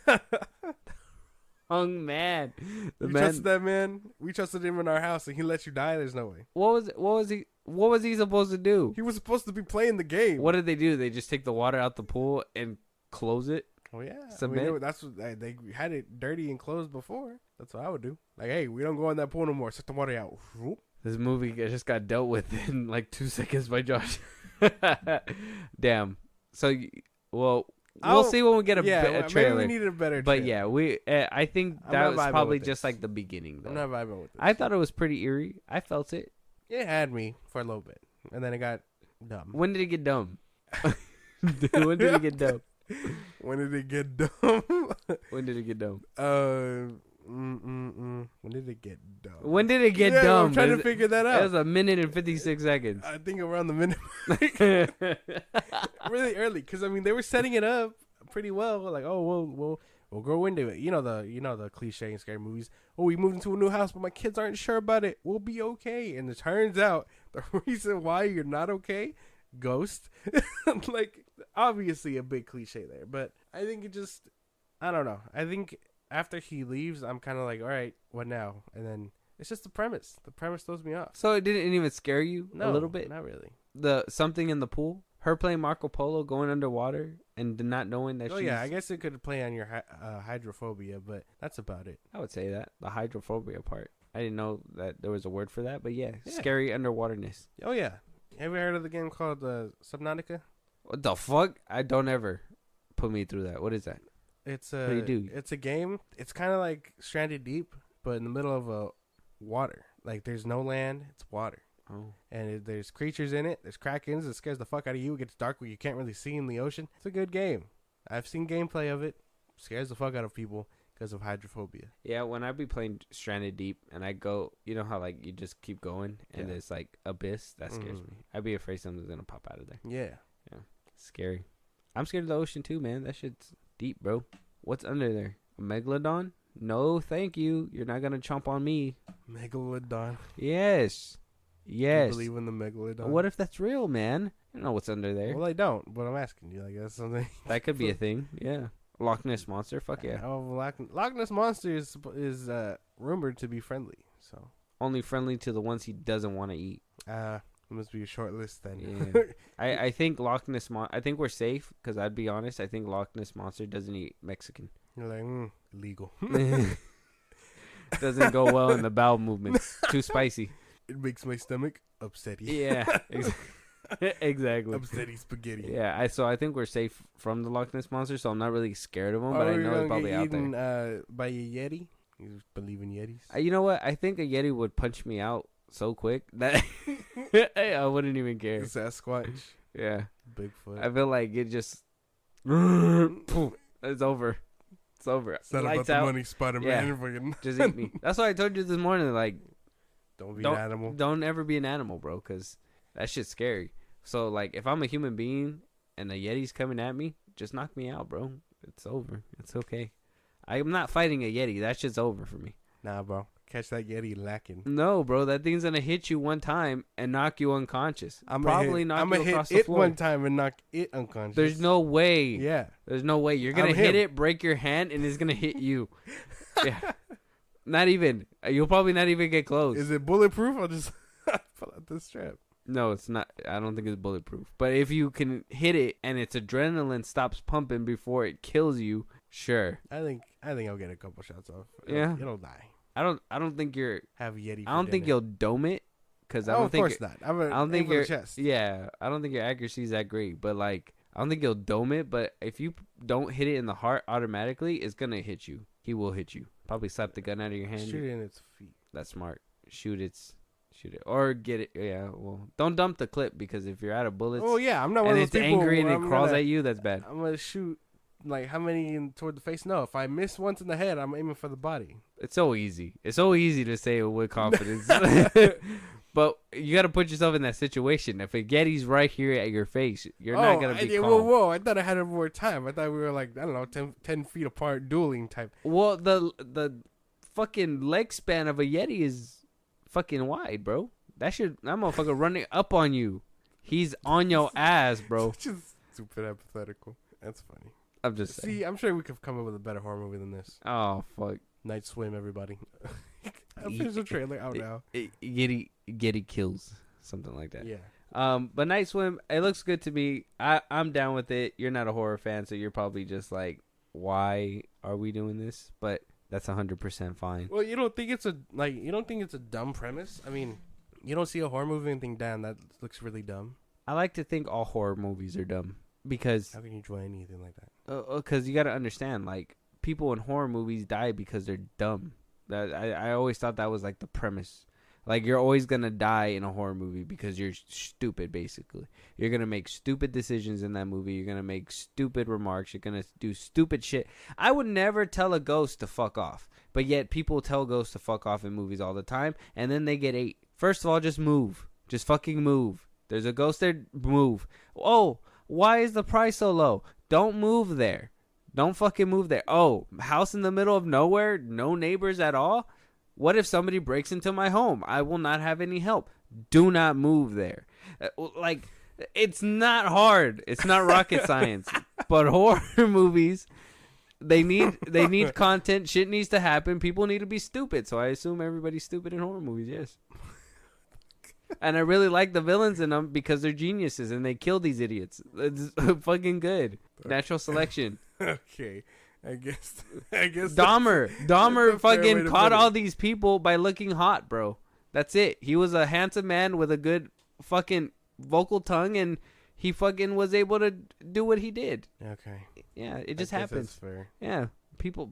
Wrong man. The You man. trusted that man. We trusted him in our house, and he let you die. There's no way. What was he supposed to do? He was supposed to be playing the game. What did they do? They just take the water out the pool and close it? Oh yeah, Cement? that's what they had it dirty and closed before. That's what I would do. Like, hey, we don't go in that pool no more. Set the water out. Whoop. This movie just got dealt with in like 2 seconds by Josh. Damn. So, we'll see when we get a trailer. Maybe we need a better. But trailer. yeah, I think I'm that not was vibing probably with just this. like the beginning. Though. I'm not vibing with this. I thought it was pretty eerie. I felt it. It had me for a little bit, and then it got dumb. When did it get dumb? When did it get dumb? When did it get dumb? When did it get dumb? When did it get dumb? When did it get Yeah, dumb? I'm trying to figure that out. It was a minute and 56 seconds. I think around the minute mark. Really early, because I mean they were setting it up pretty well. Like, oh, we'll grow into it. You know the cliche in scary movies. Oh, we moved into a new house, but my kids aren't sure about it. We'll be okay. And it turns out the reason why you're not okay, ghost. Like, obviously a big cliche there, but I think it just, I don't know. I think after he leaves, I'm kind of like, all right, what now? And then it's just the premise. The premise throws me off. So it didn't even scare you a little bit? Not really. The something in the pool, her playing Marco Polo, going underwater, and not knowing that. Oh yeah, I guess it could play on your hydrophobia, but that's about it. I would say that the hydrophobia part. I didn't know that there was a word for that, but yeah. Scary underwaterness. Oh yeah. Have you heard of the game called Subnautica? What the fuck? I don't ever put me through that. What is that? It's what do you do? It's a game. It's kind of like Stranded Deep, but in the middle of a water. Like there's no land, it's water. Oh. And there's creatures in it. There's krakens. It scares the fuck out of you. It gets dark where you can't really see in the ocean. It's a good game. I've seen gameplay of it. Scares the fuck out of people because of hydrophobia. Yeah, when I be playing Stranded Deep and I go, you know how like you just keep going and there's like abyss? That scares me. I'd be afraid something's going to pop out of there. Yeah. Yeah. Scary. I'm scared of the ocean too, man. That shit's deep, bro. What's under there? A megalodon? No, thank you. You're not going to chomp on me. Megalodon. Yes. Yes. You believe in the megalodon? What if that's real, man? I don't know what's under there. Well, I don't, but I'm asking you. Like, that's something. That could be a thing. Yeah. Loch Ness Monster? Fuck yeah. Oh, Loch Ness Monster is rumored to be friendly, so. Only friendly to the ones he doesn't want to eat. It must be a short list then. Yeah. I think Loch Ness I think we're safe, because I'd be honest, I think Loch Ness Monster doesn't eat Mexican. You're like, illegal. Doesn't go well in the bowel movements. Too spicy. It makes my stomach upsetty. Yeah, exactly. Upsetty spaghetti. Yeah, so I think we're safe from the Loch Ness Monster, so I'm not really scared of him, but I know it's probably out there. By a Yeti? You believe in Yetis? You know what? I think a Yeti would punch me out so quick that I wouldn't even care. Sasquatch. Yeah. Bigfoot. I feel like it just... it's over. It's over. It's not about the money, Spider-Man. Yeah. Just eat me. That's why I told you this morning, like... Don't be an animal. Don't ever be an animal, bro, because that shit's scary. So, like, if I'm a human being and a Yeti's coming at me, just knock me out, bro. It's over. It's okay. I'm not fighting a Yeti. That shit's over for me. Nah, bro. Catch that Yeti lacking. No, bro. That thing's going to hit you one time and knock you unconscious. I'm probably knock you across the floor. One time and knock it unconscious. There's no way. Yeah. There's no way. You're going to hit it, break your hand, and it's going to hit you. Yeah. Not even. You'll probably not even get close. Is it bulletproof? I'll just pull out the strap. No, it's not. I don't think it's bulletproof. But if you can hit it and its adrenaline stops pumping before it kills you, sure. I think I'll get a couple shots off. It'll die. I don't think you're have Yeti. I don't think you'll dome it because I don't think. Of course not. I don't think your chest. Yeah, I don't think your accuracy is that great. But like, I don't think you'll dome it. But if you don't hit it in the heart automatically, it's gonna hit you. He will hit you. Probably slap the gun out of your hand. Shoot it in its feet. That's smart. Shoot it, or get it. Yeah. Well, don't dump the clip because if you're out of bullets. Oh yeah, I'm not one of of those people. people. And it's angry and it crawls at you. That's bad. I'm gonna shoot like how many toward the face? No, if I miss once in the head, I'm aiming for the body. It's so easy. It's so easy to say it with confidence. But you got to put yourself in that situation. If a Yeti's right here at your face, you're not going to be calm. Whoa. I thought I had more time. I thought we were like, I don't know, 10 feet apart dueling type. Well, the fucking leg span of a Yeti is fucking wide, bro. That motherfucker running up on you. He's on your ass, bro. Just stupid hypothetical. That's funny. I'm just saying. See, I'm sure we could come up with a better horror movie than this. Oh, fuck. Night Swim, everybody. I'll finish the trailer out now. Yeti kills. Something like that. Yeah. But Night Swim, it looks good to me. I'm down with it. You're not a horror fan, so you're probably just like, why are we doing this? But that's 100% fine. Well, you don't think it's a dumb premise? I mean, you don't see a horror movie and think, damn, that looks really dumb. I like to think all horror movies are dumb because how can you enjoy anything like that? Because you got to understand, like, people in horror movies die because they're dumb. I always thought that was like the premise. Like, you're always going to die in a horror movie because you're stupid, basically. You're going to make stupid decisions in that movie. You're going to make stupid remarks. You're going to do stupid shit. I would never tell a ghost to fuck off. But yet people tell ghosts to fuck off in movies all the time. And then they get 8. First of all, just move. Just fucking move. There's a ghost there. Move. Oh, why is the price so low? Don't move there. Don't fucking move there. Oh, house in the middle of nowhere? No neighbors at all? What if somebody breaks into my home? I will not have any help. Do not move there. Like, it's not hard. It's not rocket science. But horror movies, they need content. Shit needs to happen. People need to be stupid. So I assume everybody's stupid in horror movies, yes. And I really like the villains in them because they're geniuses and they kill these idiots. It's fucking good. Natural selection. Okay. I guess Dahmer fucking caught all these people by looking hot, bro. That's it. He was a handsome man with a good fucking vocal tongue, and he fucking was able to do what he did. Okay. Yeah, it just happens. That's fair. Yeah, people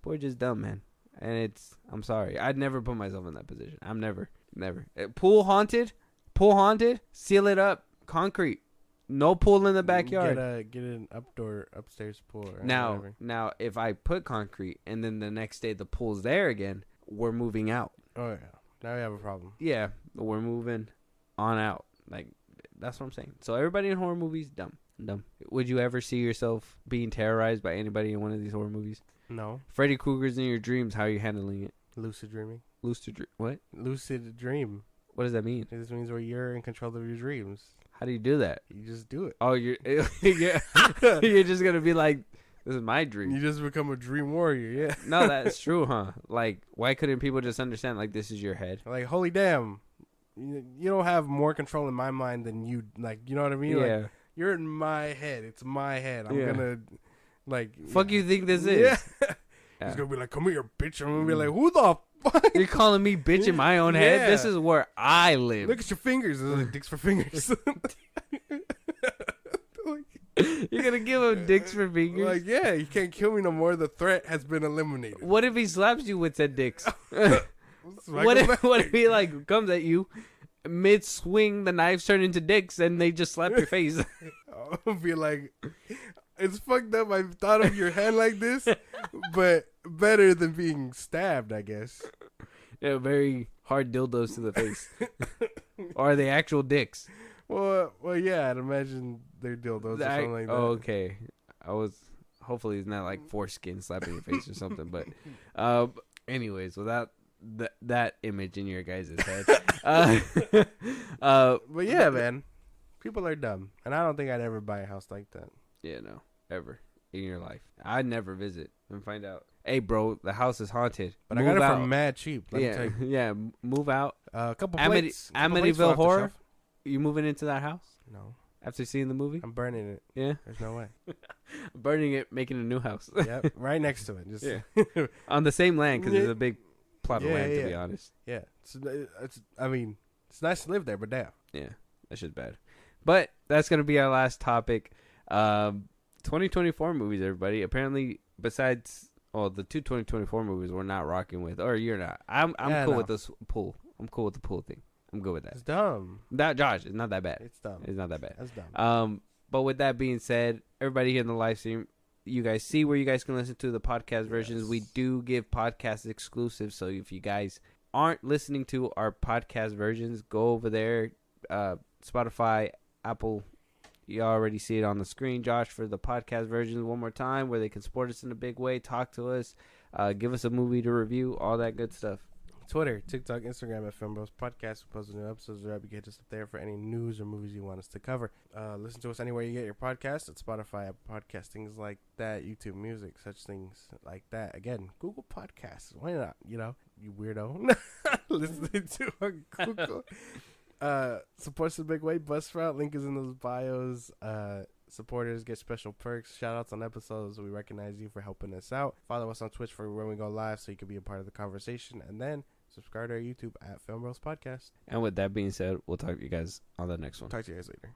are just dumb, man. And I'm sorry. I'd never put myself in that position. I'm never. Pool haunted, seal it up, concrete. No pool in the backyard. Get an upstairs pool. Or Now, if I put concrete and then the next day the pool's there again, we're moving out. Oh yeah, now we have a problem. Yeah, we're moving on out. Like, that's what I'm saying. So everybody in horror movies, dumb. Would you ever see yourself being terrorized by anybody in one of these horror movies? No. Freddy Krueger's in your dreams. How are you handling it? Lucid dreaming. What? Lucid dream. What does that mean? This means where you're in control of your dreams. How do you do that? You just do it. Oh, you're just gonna be like, this is my dream. You just become a dream warrior, yeah. No, that's true, huh? Like, why couldn't people just understand, like, this is your head? Like, holy damn, you don't have more control in my mind than you, like, you know what I mean? Yeah. Like, you're in my head. It's my head. I'm gonna, like... Fuck you think this is? Yeah. He's gonna be like, come here, bitch. I'm gonna be like, who the fuck? You're calling me bitch in my own head? This is where I live. Look at your fingers. Those are like dicks for fingers. You're gonna give him dicks for fingers? Like, yeah, you can't kill me no more. The threat has been eliminated. What if he slaps you with said dicks? What if he, like, comes at you, mid-swing, the knives turn into dicks, and they just slap your face? I'll be like... It's fucked up. I've thought of your hand like this, but better than being stabbed, I guess. Yeah, very hard dildos to the face. Or are they actual dicks? Well, yeah, I'd imagine they're dildos or something like that. Oh, okay. Hopefully it's not like foreskin slapping your face or something, but anyways, without that image in your guys' head. But yeah, man, people are dumb, and I don't think I'd ever buy a house like that. Yeah, no, ever in your life. I'd never visit and find out. Hey, bro, the house is haunted. But move I got it for mad cheap. Let me tell you. Yeah, move out. A couple plates. Amityville Horror? You moving into that house? No. After seeing the movie? I'm burning it. Yeah? There's no way. Burning it, making a new house. Yep, right next to it. Just yeah. On the same land, because there's a big plot of land, to be honest. Yeah. I mean, it's nice to live there, but damn. Yeah, that shit's bad. But that's going to be our last topic. 2024 movies, everybody. Apparently, besides the two 2024 movies we're not rocking with, or you're not. I'm cool with this pool. I'm cool with the pool thing. I'm good with that. It's dumb. Josh, it's not that bad. It's dumb. It's not that bad. That's dumb. But with that being said, everybody here in the live stream, you guys see where you guys can listen to the podcast versions. We do give podcast exclusives, so if you guys aren't listening to our podcast versions, go over there, Spotify, Apple. You already see it on the screen, Josh, for the podcast versions one more time, where they can support us in a big way, talk to us, give us a movie to review, all that good stuff. Twitter, TikTok, Instagram at FilmBros Podcast. We post new episodes. Get us up there for any news or movies you want us to cover. Listen to us anywhere you get your podcasts. At Spotify, podcast, things like that. YouTube Music, such things like that. Again, Google Podcasts. Why not? You know, you weirdo. Listening to our Google. Support us in a big way. Bus route link is in those bios. Supporters get special perks, shout outs on episodes. We recognize you for helping us out. Follow us on Twitch for when we go live so you can be a part of the conversation, and then subscribe to our YouTube at FilmBros Podcast. And with that being said, we'll talk to you guys on the next one. Talk to you guys later.